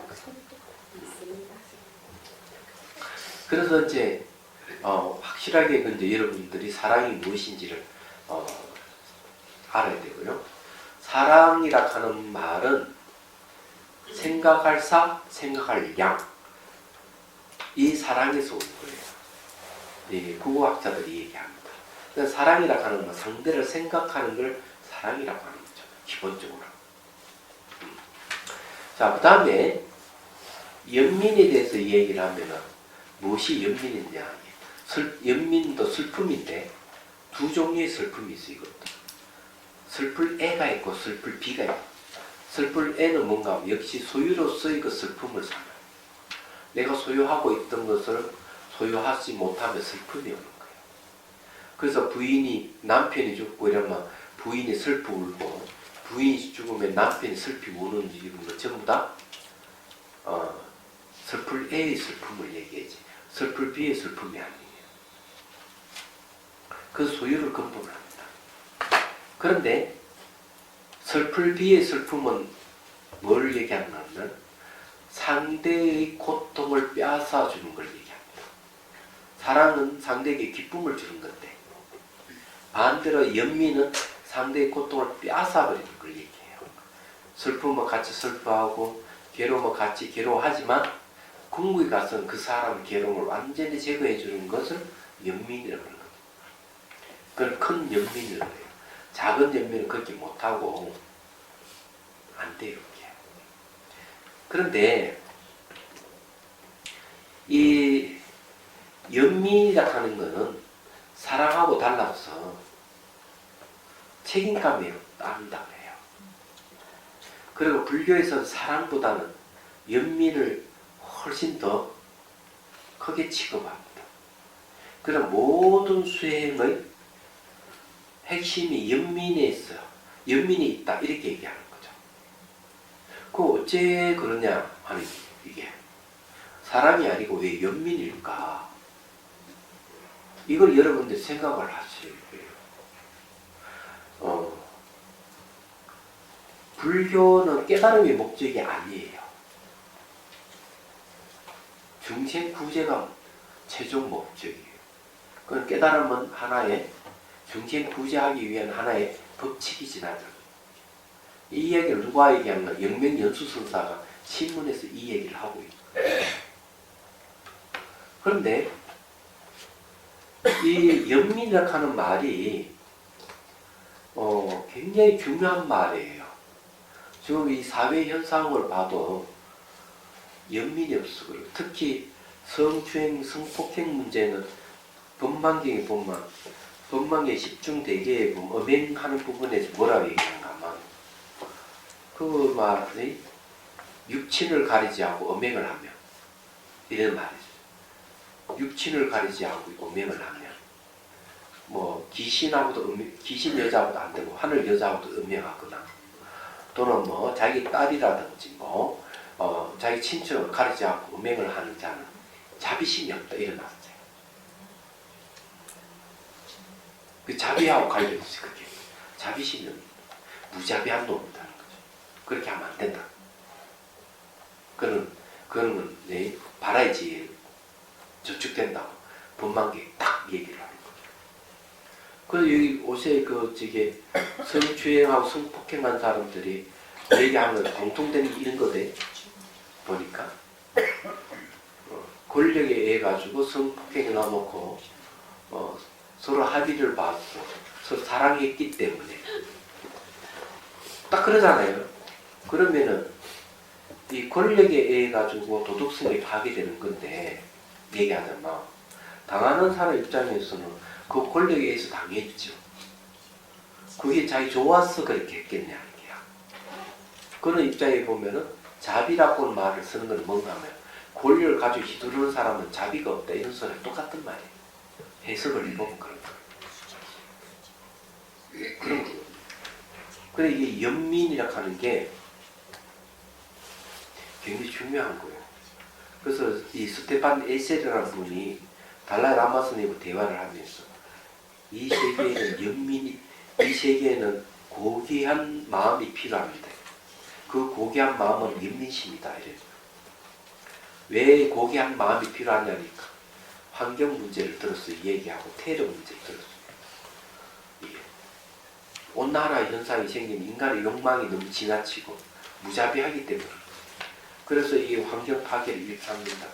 그래서 이제 확실하게 이제 여러분들이 사랑이 무엇인지를 알아야 되고요. 사랑이라 하는 말은 생각할 사, 생각할 양. 이 사랑에서 온 거예요. 예, 국어학자들이 얘기합니다. 그러니까 사랑이라 하는 건 상대를 생각하는 걸 사랑이라고 하는 거죠. 기본적으로. 자, 그 다음에 연민에 대해서 얘기를 하면은 무엇이 연민이냐. 연민도 슬픔인데 두 종류의 슬픔이 있어요. 이것도. 슬플 애가 있고 슬플 비가 있고. 슬플 애는 뭔가 역시 소유로서의 그 슬픔을 살아요. 내가 소유하고 있던 것을 소유하지 못하면 슬픔이 오는 거예요. 그래서 부인이 남편이 죽고 이러면 부인이 슬프 울고 부인이 죽으면 남편이 슬피 우는 이런 거 전부 다 슬플 애의 슬픔을 얘기하지 슬플 비의 슬픔이 아니에요. 그 소유를 근본을 합니다. 그런데 슬플 비의 슬픔은 뭘 얘기하냐면 상대의 고통을 빼앗아 주는 걸 얘기합니다. 사랑은 상대에게 기쁨을 주는 건데 반대로 연민은 상대의 고통을 빼앗아 버리는 걸 얘기해요. 슬픔은 같이 슬퍼하고 괴로움은 같이 괴로워하지만 궁극에 가서는 그 사람의 괴로움을 완전히 제거해 주는 것을 연민이라고 하는 거죠. 그건 큰 연민이라고 해요. 작은 연민은 그렇게 못하고 안 돼요. 이렇게. 그런데 이 연민이라 하는 것은 사랑하고 달라서 책임감이 없다고 해요. 그리고 불교에서는 사랑보다는 연민을 훨씬 더 크게 취급합니다. 그럼 모든 수행의 핵심이 연민에 있어요. 연민이 있다 이렇게 얘기하는 거죠. 그 어째 그러냐? 아니 이게 사랑이 아니고 왜 연민일까? 이걸 여러분들 생각을 하셔야 돼요. 불교는 깨달음이 목적이 아니에요. 중생 구제가 최종 목적이에요. 그건 깨달음은 하나의 중생 구제하기 위한 하나의 법칙이지 않아요. 이 이야기를 누가 얘기하면 영명연수선사가 신문에서 이 얘기를 하고 있어요. 그런데 이 연민이라고 하는 말이 굉장히 중요한 말이에요. 지금 이 사회 현상을 봐도 연민이 없어. 특히 성추행, 성폭행 문제는 법망경에 보면 법망의 10중 대개에 보면 음행하는 부분에서 뭐라고 얘기하는가 하면 그 말이 육친을 가리지 않고 음행을 하면 이런 말이죠. 육친을 가리지 않고 음행을 하면 뭐 귀신하고도 귀신 여자하고도 안 되고 하늘 여자하고도 음행하거나 또는 뭐 자기 딸이라든지 뭐 자기 친척을 가리지 않고 음행을 하는 자는 자비심이 없다 일어났어요. 그 자비하고 관련있어요. 그게 자비심이 없다. 무자비한 놈이라는 거죠. 그렇게 하면 안 된다. 그런 건 바라의 지혜에 저축된다고 법망계에 딱 얘기를 하는 거죠. 그래서 여기 옷에 저게 성추행하고 성폭행한 사람들이 얘기하면 공통된 이런 거대 보니까 권력에 의해 가지고 성폭행을 놔놓고 서로 합의를 봐서 서로 사랑했기 때문에 딱 그러잖아요. 그러면은 이 권력에 의해 가지고 도덕성이 파괴되는 건데 얘기하자면 당하는 사람 입장에서는 그 권력에 의해서 당했죠. 그게 자기 좋아서 그렇게 했겠냐 이게요. 그런 입장에 보면은 자비라고 말을 쓰는 건 뭔가 하면 권력을 가지고 휘두르는 사람은 자비가 없다 이런 소리랑 똑같은 말이에요. 해석을 해보면 그런 거예요. 그래 이게 연민이라 하는 게 굉장히 중요한 거예요. 그래서 이 스테판 에셀이라는 분이 달라이 라마 스님과 대화를 하면서 이 세계에는 연민이, 이 세계에는 고귀한 마음이 필요합니다. 그 고귀한 마음은 연민심이다. 이래요. 왜 고귀한 마음이 필요하냐니까 환경 문제를 들어서 얘기하고 테러 문제를 들었어요. 온난화 현상이 생기면 인간의 욕망이 너무 지나치고 무자비하기 때문에 그래서 이 환경 파괴를 일으킵니다.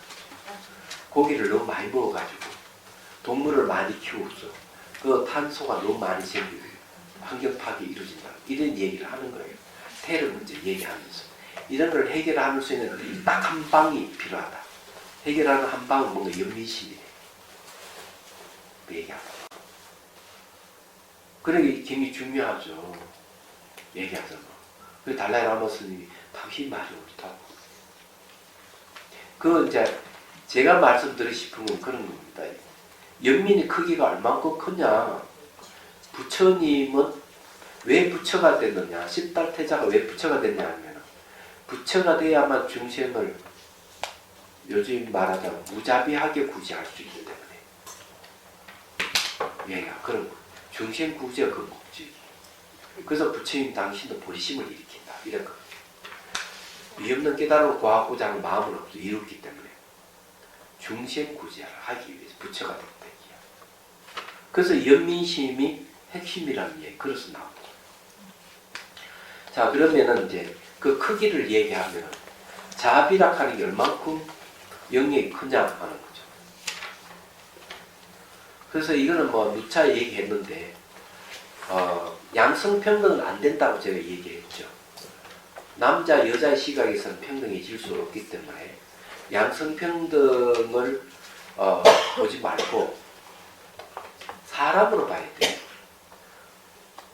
고기를 너무 많이 먹어가지고 동물을 많이 키우고서 그 탄소가 너무 많이 생기고 환경 파괴 이루어진다. 이런 얘기를 하는 거예요. 테러 문제 얘기하면서 이런 걸 해결할 수 있는 딱 한 방이 필요하다. 해결하는 한 방은 뭔가 연민심이래. 그 얘기하다. 그러니까 굉장히 중요하죠. 얘기하잖아. 그래서 달라이 라마 스님이 당신 말이 옳다고. 그 이제 제가 말씀드리고 싶은 건 그런 겁니다. 연민의 크기가 얼만큼 크냐. 부처님은 왜 부처가 됐느냐. 십달태자가 왜 부처가 됐냐 하면 부처가 돼야만 중생을 요즘 말하자면 무자비하게 구제할 수 있기 때문에 얘가 그런 거. 중생 구제가 그 목적이. 그래서 부처님 당신도 보리심을 일으킨다. 이런 거. 위없는 깨달음을 구하고자 하는 마음을 이루기 때문에 중생 구제를 하기 위해서 부처가 됐다. 그래서 연민심이 핵심이라는 얘기. 그래서 나옵니다. 자, 그러면은 이제 그 크기를 얘기하면 자비라 하는 게 얼만큼 영역이 크냐 하는 거죠. 그래서 이거는 뭐 누차 얘기했는데 양성평등은 안 된다고 제가 얘기했죠. 남자 여자의 시각에서는 평등해질 수 없기 때문에 양성평등을 보지 말고 사람으로 봐야 돼요.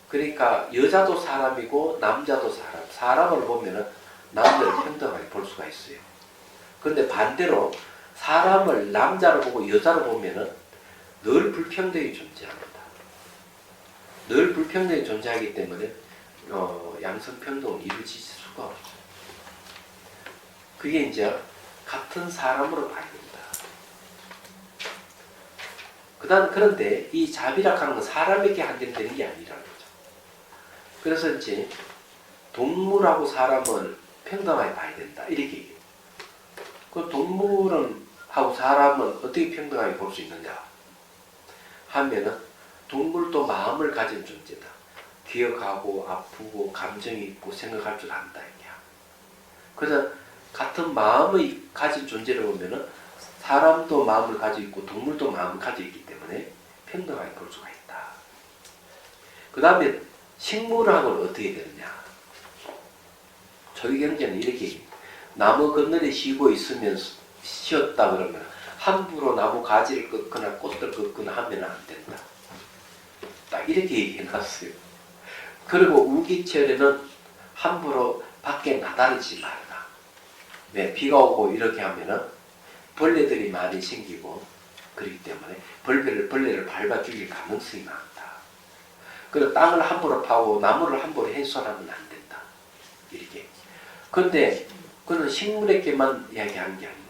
그러니까 여자도 사람이고 남자도 사람을 보면은 남자를 평등하게 볼 수가 있어요. 그런데 반대로 사람을 남자로 보고 여자로 보면은 늘 불평등이 존재합니다. 늘 불평등이 존재하기 때문에 양성평등은 이루어질 수가 없죠. 그게 이제 같은 사람으로 봐야 됩니다. 그런데 이 자비라 하는 건 사람에게 한정되는 게 아니라는 거죠. 그래서 이제 동물하고 사람을 평등하게 봐야 된다. 이렇게 얘기해요. 그 동물은 하고 사람은 어떻게 평등하게 볼 수 있느냐 하면은 동물도 마음을 가진 존재다. 기억하고 아프고 감정이 있고 생각할 줄 안다. 이게야. 그래서 같은 마음을 가진 존재를 보면은 사람도 마음을 가지고 있고 동물도 마음을 가지고 있기 때문에 평등하게 볼 수가 있다. 그 다음에 식물학은 어떻게 되느냐. 조기경제는 이렇게 얘기합니다. 나무 그늘에 쉬고 있으면 쉬었다 그러면 함부로 나무 가지를 꺾거나 꽃을 꺾거나 하면 안 된다. 딱 이렇게 얘기해놨어요. 그리고 우기철에는 함부로 밖에 나다니지 말라. 네, 비가 오고 이렇게 하면은 벌레들이 많이 생기고 그렇기 때문에 벌레를 밟아 죽일 가능성이 많다. 그리고 땅을 함부로 파고 나무를 함부로 훼손하면 안 된다. 이렇게. 그런데 그는 식물에게만 이야기한 게 아니에요.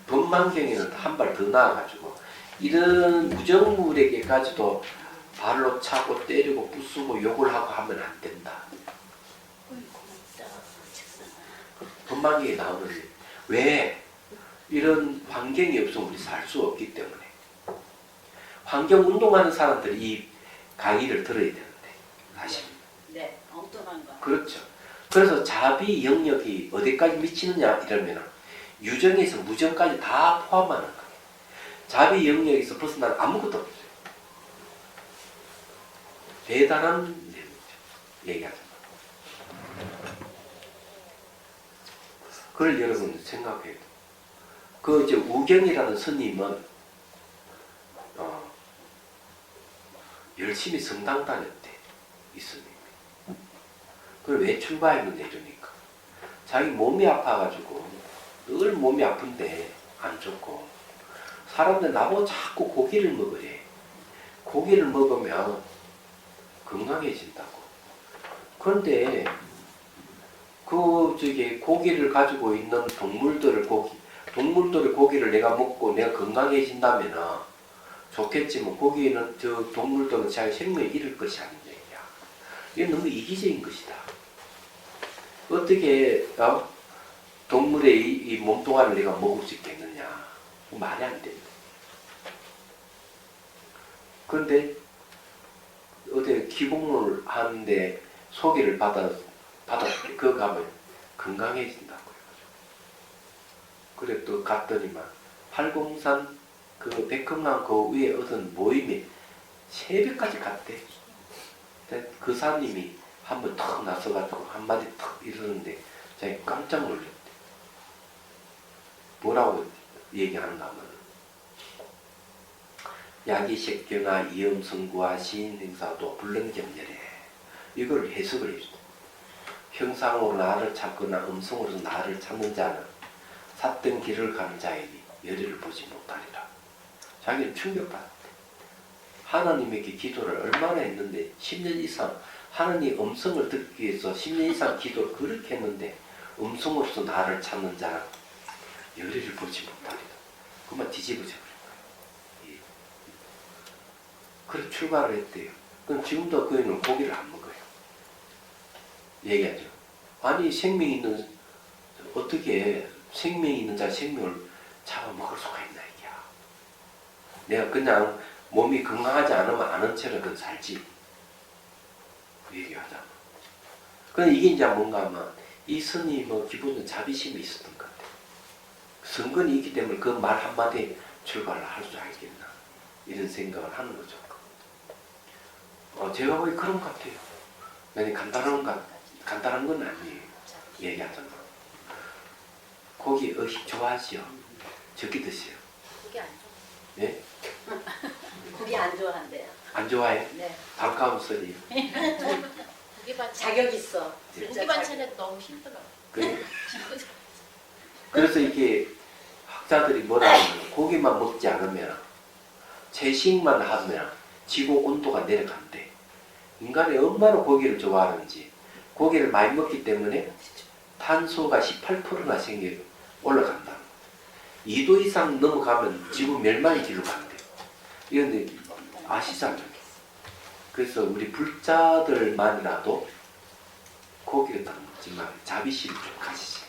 법망경에는 한 발 더 나아가지고 이런 무정물에게까지도 발로 차고 때리고 부수고 욕을 하고 하면 안 된다. 법망경에 나오는 왜? 이런 환경이 없으면 우리 살 수 없기 때문에. 환경 운동하는 사람들이 이 강의를 들어야 되는데 사실. 네, 엉뚱한 거. 그렇죠. 그래서 자비 영역이 어디까지 미치느냐 이러면 유정에서 무정까지 다 포함하는 거예요. 자비 영역에서 벗어나는 아무것도 없어요. 대단한 내용이죠. 얘기하자면. 그걸 여러분 생각해야 돼요. 그 이제 우경이라는 스님은 열심히 성당 다녔대. 이 스님이. 그걸 왜 출가했느냐 이러니까 자기 몸이 아파가지고 늘 몸이 아픈데 안 좋고 사람들 나보고 자꾸 고기를 먹으래. 고기를 먹으면 건강해진다고. 그런데 그 저기 고기를 가지고 있는 동물들의 고기를 내가 먹고 내가 건강해진다면은 좋겠지만 고기는 저 동물들은 자기 생명을 잃을 것이 아닌 얘기야. 이게 너무 이기적인 것이다. 어떻게 동물의 이 몸뚱아리를 내가 먹을 수 있겠느냐? 말이 안 된다. 그런데 어디 기공을 하는데 소개를 그거 가면 건강해진다고요. 그래 또 갔더니만 팔공산 그 백금강 그 위에 어떤 모임에 새벽까지 갔대. 근데 그 사님이 한번 턱 나서가지고 한마디 턱 이러는데 자기 깜짝 놀랐대. 뭐라고 얘기하는가 하면 야기색교나 이음성구와 시인행사도 불능경멸해. 이걸 해석을 해주다. 형상으로 나를 찾거나 음성으로 나를 찾는 자는 삿된 길을 가는 자이니 열의를 보지 못하리라. 자기는 충격받았대. 하나님에게 기도를 얼마나 했는데 10년 이상 하나님 음성을 듣기 위해서 10년 이상 기도를 그렇게 했는데 음성으로서 나를 찾는 자는 열의를 보지 못하리라. 그만 뒤집어져 버린 거예요. 그래 출가를 했대요. 그럼 지금도 그이는 고기를 안 먹어요. 얘기하죠. 아니 생명이 있는 어떻게 생명이 있는 자 생명을 잡아먹을 수가 있나 이게야. 내가 그냥 몸이 건강하지 않으면 아는 채로 살지. 그 얘기하잖아. 근데 이게 이제 뭔가 하면 이 스님은 기본적으로 자비심이 있었던 것 같아요. 성근이 있기 때문에 그 말 한마디에 출가를 할 수 알겠나 이런 생각을 하는 거죠. 제가 보기 그런 것 같아요. 아니 간단한 건 아니에요. 얘기하잖아. 고기 좋아하시오? 적게 드세요. 고기 안 좋아. 예? 고기 안 좋아한대요. 안 좋아해? 네. 반가운 소리. 고기 반찬. 자격 있어. 고기 반찬에 너무 힘들어. 그래? 그래서 이게 학자들이 뭐라 하면 고기만 먹지 않으면 채식만 하면 지구 온도가 내려간대. 인간이 얼마나 고기를 좋아하는지 고기를 많이 먹기 때문에 탄소가 18%나 올라간다. 2도 이상 넘어가면 지구 멸망의 길로 간대. 이런데 아시잖아요. 그래서 우리 불자들만이라도 고기를 딱 먹지 말고 자비심을 좀 가지세요.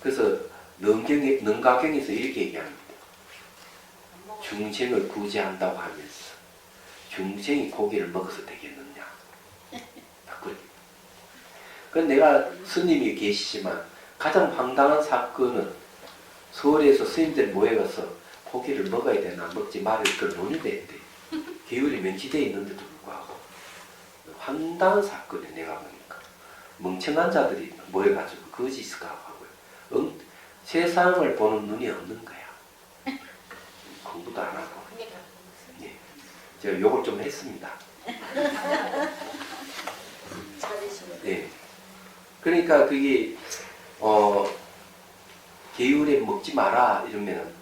그래서 능가경에서 이렇게 얘기합니다. 중생을 구제한다고 하면서 중생이 고기를 먹어서 되겠느냐. 그건 내가 스님이 계시지만 가장 황당한 사건은 서울에서 스님들 모여가서 고기를 먹어야 되나 먹지 말아야 그걸 논의됐대. 계율이 명시되어 있는데도 불구하고 황당한 사건이 내가 보니까 멍청한 자들이 모여가지고 거짓을 하고요. 세상을 보는 눈이 없는 거야. 공부도 안 하고. 네. 제가 욕을 좀 했습니다. 네. 그러니까 그게 계율에 먹지 마라 이러면은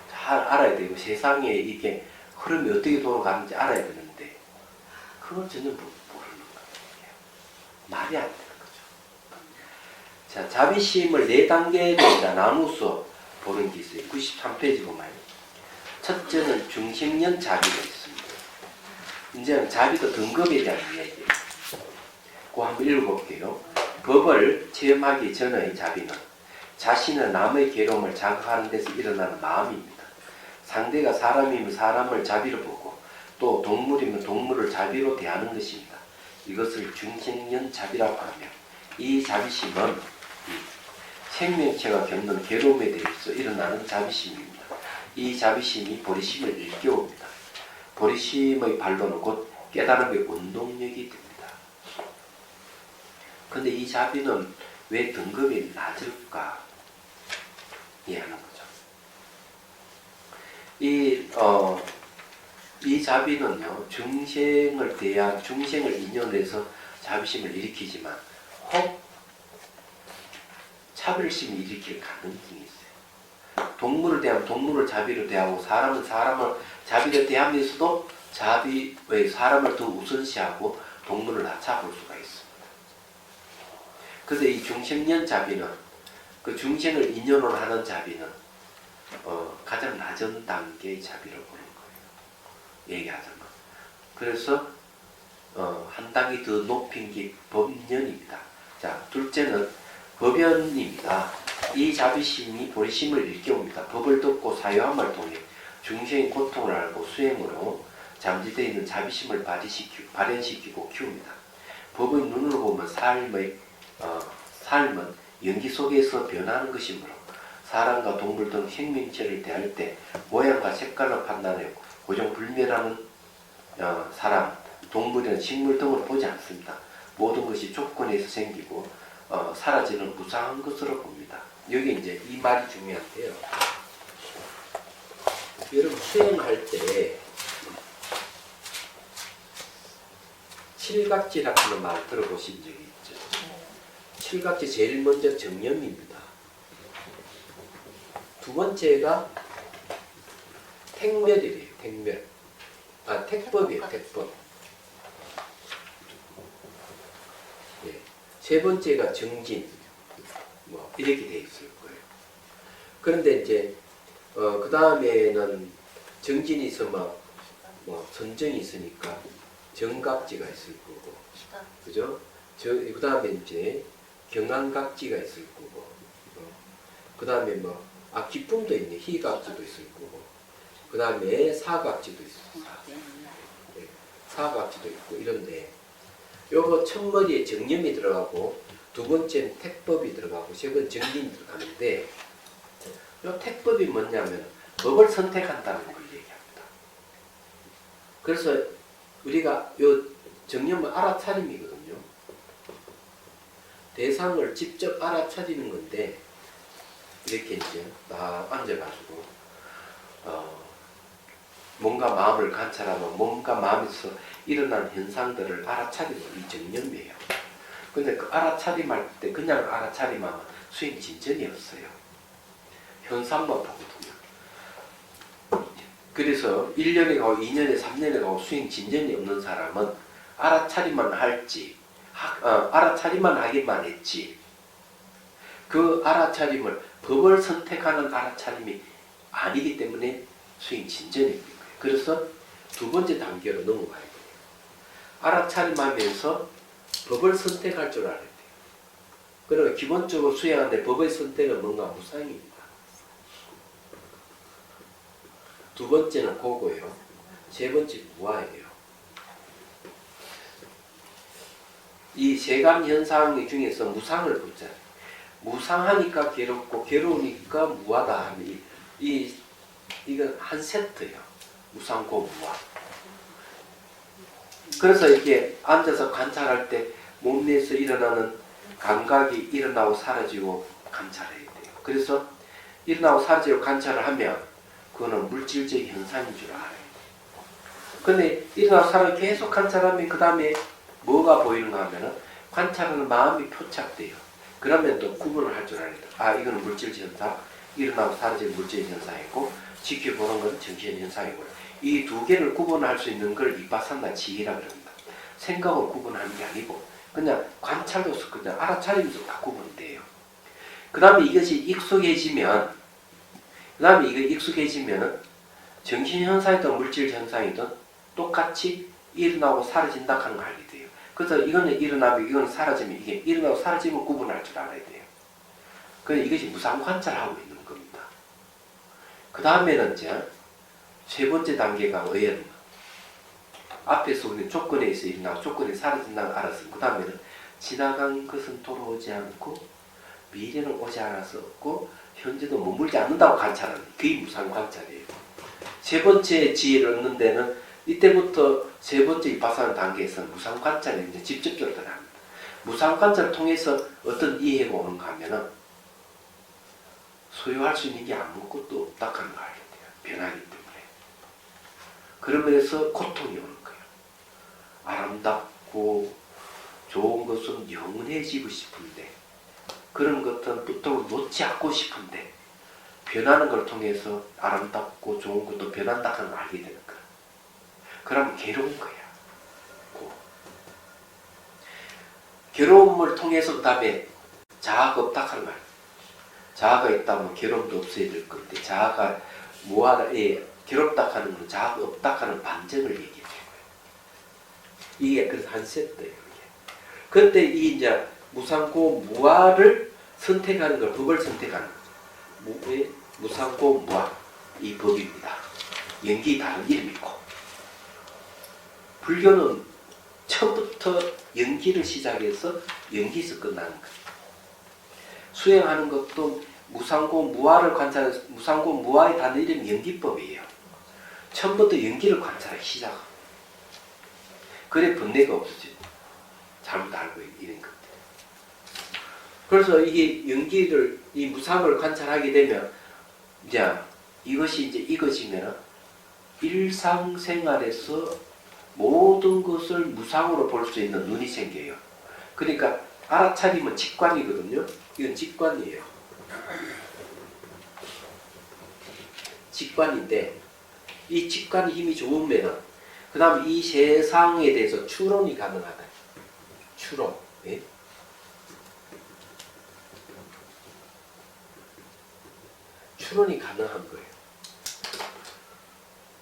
잘 알아야 되고 세상에 이게 흐름이 어떻게 돌아가는지 알아야 되는데 그걸 전혀 모르는 거예요. 말이 안 되는 거죠. 자, 자비심을 4단계로 나누어서 보는 게 있어요. 93페이지 보면 첫째는 중심년 자비가 있습니다. 이제는 자비도 등급에 대한 이야기예요. 그거 한번 읽어볼게요. 법을 체험하기 전의 자비는 자신은 남의 괴로움을 자극하는 데서 일어나는 마음입니다. 상대가 사람이면 사람을 자비로 보고 또 동물이면 동물을 자비로 대하는 것입니다. 이것을 중생년 자비라고 하며 이 자비심은 생명체가 겪는 괴로움에 대해서 일어나는 자비심입니다. 이 자비심이 보리심을 일깨웁니다. 보리심의 반론은 곧 깨달음의 운동력이 됩니다. 그런데 이 자비는 왜 등급이 낮을까? 이해하는 거죠. 이 자비는요, 중생을 인연해서 자비심을 일으키지만 혹 차별심을 일으킬 가능성이 있어요. 동물을 대하면 동물을 자비로 대하고 사람은 사람을 자비로 대하면서도 사람을 더 우선시하고 동물을 낮춰볼 수가 있습니다. 그래서 이 중생년 자비는 그 중생을 인연으로 하는 자비는 가장 낮은 단계의 자비를 보는 거예요. 얘기하자면. 그래서 한 단계 더 높인 게 법년입니다. 자, 둘째는 법연입니다. 이 자비심이 보리심을 일깨웁니다. 법을 듣고 사유함을 통해 중생의 고통을 알고 수행으로 잠재되어 있는 자비심을 발현시키고 키웁니다. 법의 눈으로 보면 삶은 연기 속에서 변하는 것이므로 사람과 동물 등 생명체를 대할 때 모양과 색깔을 판단해 고정불멸하는 사람, 동물이나 식물 등을 보지 않습니다. 모든 것이 조건에서 생기고 사라지는 무상한 것으로 봅니다. 여기 이제 이 말이 중요한데요. 여러분 수행할 때 칠각지라는 말 들어보신 적이 있죠? 칠각지 제일 먼저 정념입니다. 두 번째가 택멸이래요. 택멸. 택법이에요. 택법. 예. 세 번째가 정진. 뭐 이렇게 돼 있을 거예요. 그런데 이제 그 다음에는 정진이 있으면 뭐 선정이 있으니까 정각지가 있을 거고, 그죠? 그 다음에 이제 경안각지가 있을 거고, 그 다음에 뭐 기쁨도 있네. 희각지도 있을 거고, 그 다음에 사각지도 있어요. 사각지도 있고 이런데 요거 첫머리에 정념이 들어가고 두 번째는 택법이 들어가고 세 번째 정진이 들어가는데 요 택법이 뭐냐면 법을 선택한다는 걸 얘기합니다. 그래서 우리가 요 정념은 알아차림이거든요. 대상을 직접 알아차리는 건데 이렇게 이제 딱 앉아가지고 뭔가 마음을 관찰하고 뭔가 마음에서 일어난 현상들을 알아차리는 이 정념이에요. 근데 그 알아차림할 때 그냥 알아차림하면 수행 진전이 없어요. 현상만 보거든요. 그래서 1년에 가고 2년에 3년에 가고 수행 진전이 없는 사람은 알아차림만 할지 알아차림만 하기만 했지 그 알아차림을 법을 선택하는 알아차림이 아니기 때문에 수행 진전이 없는 거예요. 그래서 두 번째 단계로 넘어가야 돼요. 알아차림하면서 법을 선택할 줄 알아야 돼요. 그러면 기본적으로 수행하는데 법의 선택은 뭔가 무상입니다. 두 번째는 고고예요. 세 번째 무아예요. 이 세감 현상 중에서 무상을 보잖아요. 무상하니까 괴롭고 괴로우니까 무하다 하면 이건 한 세트예요. 무상고 무아. 그래서 이렇게 앉아서 관찰할 때 몸내에서 일어나는 감각이 일어나고 사라지고 관찰해야 돼요. 그래서 일어나고 사라지고 관찰을 하면 그거는 물질적 현상인 줄 알아요. 근데 일어나고 사라지고 계속 관찰하면 그 다음에 뭐가 보이는가 하면은 관찰하는 마음이 표착돼요. 그러면 또 구분을 할 줄 알아야 돼요. 이거는 물질 현상, 일어나고 사라지는 물질 현상이고 지켜보는 건 정신 현상이고 이 두 개를 구분할 수 있는 걸 이빠산나 지혜라고 합니다. 생각을 구분하는 게 아니고 그냥 관찰로서 그냥 알아차리면서 다 구분돼요. 그 다음에 이것이 익숙해지면 정신 현상이든 물질 현상이든 똑같이 일어나고 사라진다 하는 걸 알게 돼요. 그래서 이거는 일어나고 이거는 사라지면 이게 일어나고 사라지면 구분할 줄 알아야 돼요. 그래서 이것이 무상 관찰하고 있는 겁니다. 그 다음에는 이제 세 번째 단계가 의연. 앞에서 우리는 조건에 있어 일어나고 조건이 사라진다는 걸 알았으면 그 다음에는 지나간 것은 돌아오지 않고 미래는 오지 않았었고 현재도 머물지 않는다고 관찰하는 그게 무상 관찰이에요. 세 번째 지혜를 얻는 데는 이때부터 세 번째 이빠사는 단계에서는 무상 관찰이 이제 직접적으로 들어갑니다. 무상 관찰을 통해서 어떤 이해가 오는가 하면은 소유할 수 있는 게 아무것도 없다 하는 걸 알게 돼요. 변하기 때문에. 그러면서 고통이 오는 거예요. 아름답고 좋은 것은 영원해지고 싶은데 그런 것은 보통 놓지 않고 싶은데 변하는 걸 통해서 아름답고 좋은 것도 변한다 하는 걸 알게 되는 거예요. 그러면 괴로운 거야. 괴로움을 통해서 그 다음에 자아가 없다 하는 말. 자아가 있다면 괴로움도 없어야 될 건데 자아가 무아에 괴롭다 하는 건 자아가 없다 하는 반증을 얘기해요. 이게 그래서 한 세트예요. 그때 이 이제 무상고 무아를 선택하는 걸 법을 선택하는 거죠. 무상고 무아 이 법입니다. 연기 다른 이름이고 불교는 처음부터 연기를 시작해서 연기에서 끝나는 거예요. 수행하는 것도 무상고 무아를 관찰해서 무상고 무아의 다른 이름이 연기법이에요. 처음부터 연기를 관찰하기 시작합니다. 그래 번뇌가 없어지고 잘못 알고 있는 것들. 그래서 이게 연기를 이 무상을 관찰하게 되면 이제 이것이 이제 이것이면 일상생활에서 모든 것을 무상으로 볼 수 있는 눈이 생겨요. 그러니까 알아차리면 직관이거든요. 이건 직관이에요. 직관인데 이 직관의 힘이 좋으면은 그 다음 이 세상에 대해서 추론이 가능하다. 추론. 예? 추론이 가능한 거예요.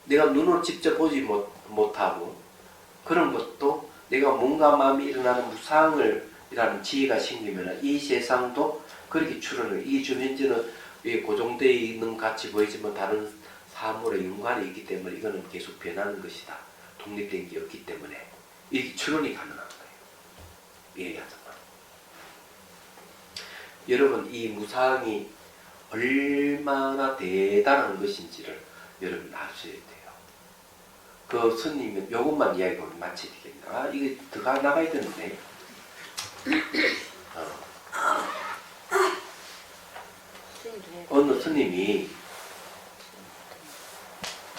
내가 눈으로 직접 보지 못하고 그런 것도 내가 뭔가 마음이 일어나는 무상을 이라는 지혜가 생기면 이 세상도 그렇게 추론을 이 주변지는 고정되어 있는 같이 보이지만 다른 사물의 연관이 있기 때문에 이거는 계속 변하는 것이다. 독립된 게 없기 때문에 이 추론이 가능한 거예요. 얘기하자면 여러분 이 무상이 얼마나 대단한 것인지를 여러분 아셔야 돼요. 그 스님은 요것만 이야기하고 마쳐야 되겠네요. 아 이게 더 나가야 되는데 어느 스님이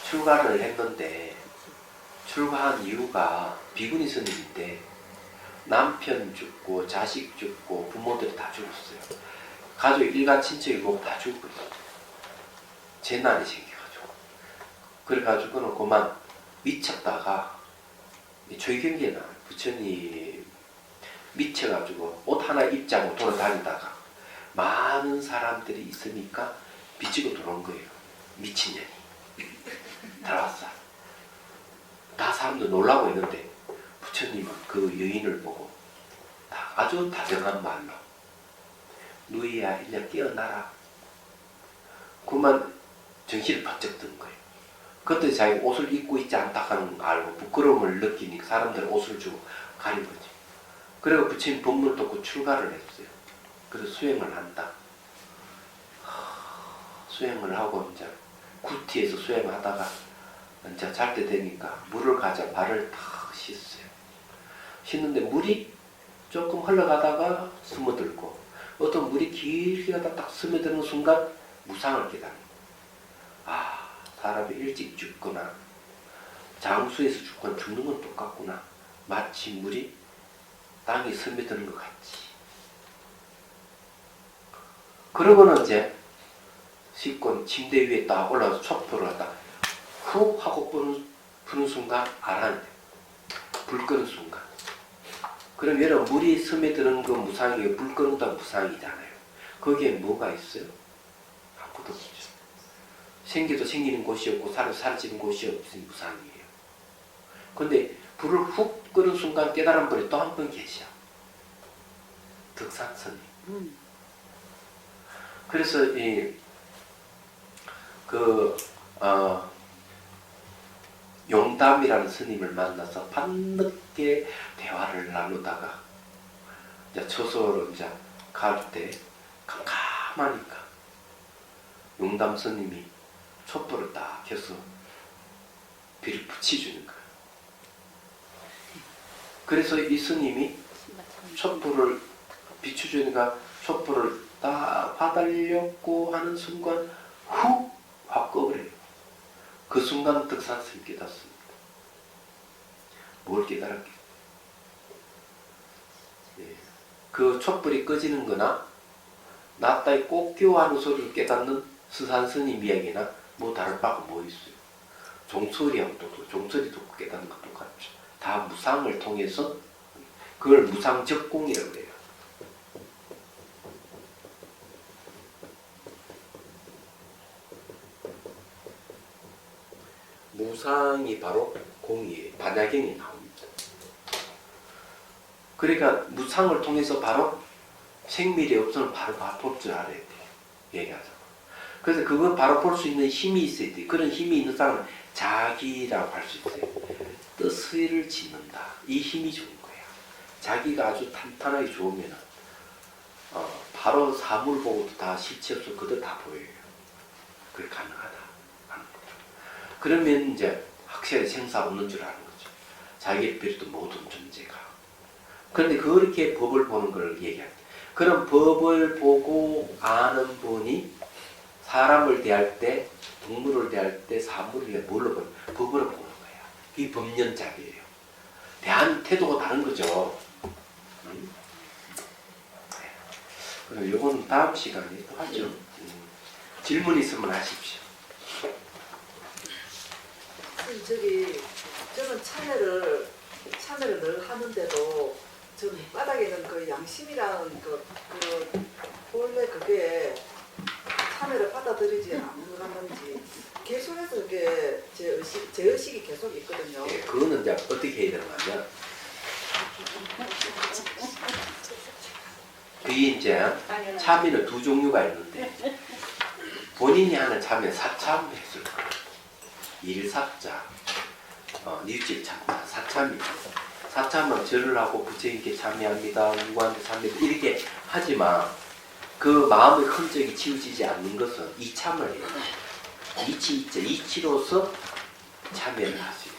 출가를 했는데 출가한 이유가 비구니 스님인데 남편 죽고 자식 죽고 부모들이 다 죽었어요. 가족 일가 친척이 뭐 다 죽었어요. 재난이 생겨가지고 그래가지고는 그만 미쳤다가 조이경계나 부처님 미쳐가지고 옷 하나 입지 않고 돌아다니다가 많은 사람들이 있으니까 미치고 들어온 거예요. 미친년이 들어왔어. 다 사람들 놀라고 있는데 부처님은 그 여인을 보고 아주 다정한 말로 누이야 이제 깨어나라. 그만 정신을 번쩍 든 거예요. 그때 자기가 옷을 입고 있지 않다 하는 걸 알고 부끄러움을 느끼니 사람들은 옷을 주고 가리거지. 그리고 부처님 법문을 듣고 출가를 했어요. 그래서 수행을 한다. 수행을 하고 이제 구티에서 수행하다가 이제 잘 때 되니까 물을 가져 발을 탁 씻어요. 씻는데 물이 조금 흘러가다가 스며들고 어떤 물이 길게 가다 딱 스며드는 순간 무상을 깨닫는 거예요. 아, 사람이 일찍 죽거나 장수에서 죽거나 죽는 건 똑같구나. 마치 물이 땅에 스며드는 것 같지. 그러고는 이제 씻고 침대 위에 딱 올라가서 촛불을 갖다 훅 하고 부는 순간 알아야 돼. 불 끄는 순간. 그럼 여러분 물이 스며드는 건 무상이에요. 불 끄는 건 무상이잖아요. 거기에 뭐가 있어요? 아무것도 없죠. 생겨도 생기는 곳이 없고 사라지는 곳이 없으니 무상이에요. 근데 불을 훅 끄는 순간 깨달은 분이 또 한 분 계셔. 덕산스님. 그래서 용담이라는 스님을 만나서 밤늦게 대화를 나누다가 이제 처소로 이제 갈 때 캄캄하니까 용담 스님이 촛불을 딱 켜서 비를 붙여주는 거예요. 그래서 이 스님이 촛불을 비춰주니까 촛불을 딱 받으려고 하는 순간 훅 확 꺼버려요. 그 순간 덕산스님 깨닫습니다. 뭘 깨달았겠어요? 예. 그 촛불이 꺼지는 거나 낫다이 꽃교하는 소리를 깨닫는 스산스님 이야기나 뭐 다를 바가 뭐 있어요. 종소리하고 종소리도 깨닫는 것도 똑같죠. 다 무상을 통해서 그걸 무상적공이라고 해요. 무상이 바로 공이에요. 반야경이 나옵니다. 그러니까 무상을 통해서 바로 생밀이 없으면 바로 볼 줄 알아야 돼요. 얘기하자면. 그래서 그거 바로 볼 수 있는 힘이 있어야 돼요. 그런 힘이 있는 사람은 자기라고 할 수 있어요. 뜻을 짓는다. 이 힘이 좋은 거야. 자기가 아주 탄탄하게 좋으면 바로 사물 보고도 다 실체 없어 그들 다 보여요. 그게 가능하다. 그러면 이제 확실히 생사 없는 줄 아는 거죠. 자기를 비롯한 모든 존재가. 그런데 그렇게 법을 보는 걸 얘기합니다. 그런 법을 보고 아는 분이 사람을 대할 때, 동물을 대할 때, 사물을 대할 때 뭘로 보는 거예요? 법으로 보는 거예요. 이게 법년작이에요. 대한 태도가 다른 거죠. 그럼 이건 다음 시간에 또 하죠. 질문 있으면 하십시오. 저는 참회를 늘 하는데도 저는 바닥에는 그 양심이라는 그 본래 그게 참회를 받아들이지 않는지 계속해서 그게 제 의식이 계속 있거든요. 예, 그거는 이제 어떻게 해야 되는 거냐? 그게 이제 참회는 두 종류가 있는데 본인이 하는 참회 사참 했을 거예요. 일사자, 일질참자, 사참이에요. 사참은 절을 하고 부처님께 참여합니다. 누구한테 참여합니다. 이렇게 하지만 그 마음의 흔적이 지워지지 않는 것은 이참을 해요. 이치로서 참여를 할 수 있고.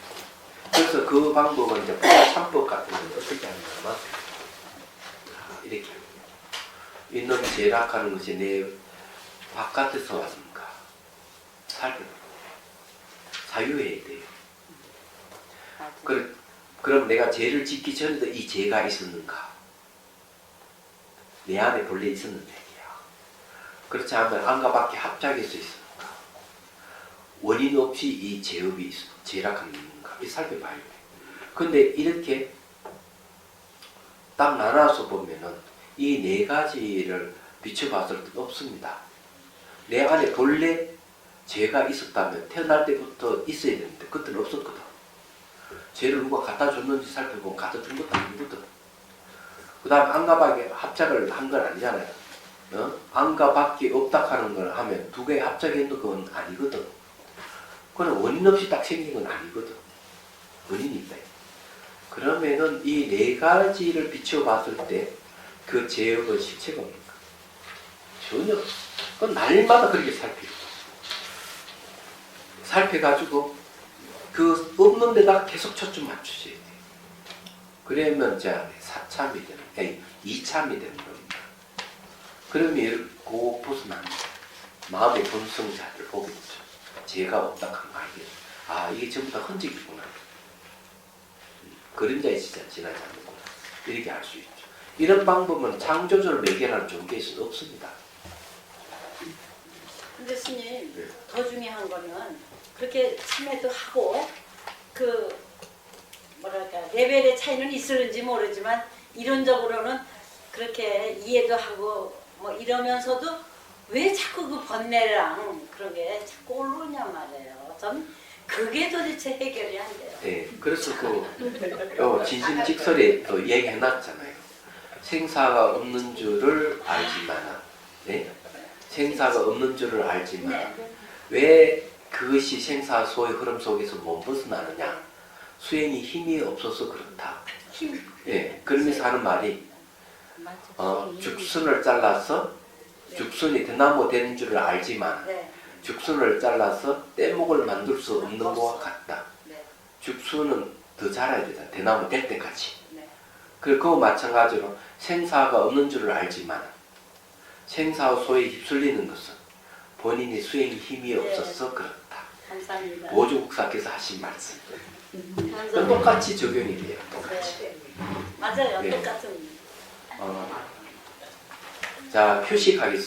그래서 그 방법은 이제 참법 같은 건 어떻게 하냐면 이렇게 이놈이 제락하는 것이 내 바깥에서 왔는가 살펴보고 사유해야 돼요. 그럼 내가 죄를 짓기 전에도 이 죄가 있었는가? 내 안에 본래 있었는 얘기야. 그렇지 않으면 안과 밖에 합작해서 있었는가? 원인 없이 이 죄업이 죄락함이 있는가? 이 살펴봐야 돼. 근데 이렇게 딱 나눠서 보면은 이 네 가지를 비춰봤을 때 없습니다. 내 안에 본래 죄가 있었다면 태어날 때부터 있어야 되는데 그때는 없었거든. 죄를 누가 갖다 줬는지 살펴보면 갖다 준 것도 아니거든. 그 다음에 안과 밖에 합작을 한 건 아니잖아요. 안과 밖에 없다 하는 걸 하면 두 개의 합작했는 건 아니거든. 그건 원인 없이 딱 생긴 건 아니거든. 원인이 있다. 그러면은 이 네 가지를 비춰봤을 때 그 죄업의 실체가 뭡니까? 전혀. 그건 날마다 그렇게 살펴가지고 그 없는 데다가 계속 초점 맞추셔야 돼요. 그러면 이제 사참이 되는, 이참이 되는 겁니다. 그러면 그 벗어난 마음의 본성자를 보게 되죠. 죄가 없다 하는 거 알겠죠. 아, 이게 전부 다 흔적이구나. 그림자에 진짜 지나지 않는구나. 이렇게 알 수 있죠. 이런 방법은 창조주를 매개하는 종교에서는 없습니다. 근데 스님, 네. 더 중요한 거는 그렇게 참회도 하고 그 뭐랄까 레벨의 차이는 있을지 모르지만 이론적으로는 그렇게 이해도 하고 뭐 이러면서도 왜 자꾸 그 번뇌랑 그런 게 자꾸 올라오냐 말이에요. 전 그게 도대체 해결이 안 돼요. 네, 그래서 그 진심직설에 또 얘기해놨잖아요. 생사가 없는 줄을 알지만, 네? 생사가 없는 줄을 알지만 왜 그것이 생사소의 흐름 속에서 못 벗어나느냐? 수행이 힘이 없어서 그렇다. 예, 그러면서 하는 말이 죽순을 잘라서 죽순이 대나무 되는 줄을 알지만 죽순을 잘라서 떼목을 만들 수 없는 것과 같다. 죽순은 더 자라야 되잖아. 대나무 될 때까지. 그거 마찬가지로 생사가 없는 줄을 알지만 생사소에 휩쓸리는 것은 본인이 수행이 힘이 없어서 그렇다. 감사합니다. 모주국사께서 하신 말씀. 감사합니다. 똑같이 적용이 돼요. 똑같이. 네. 맞아요. 네. 똑같은. 자, 표시하겠습니다.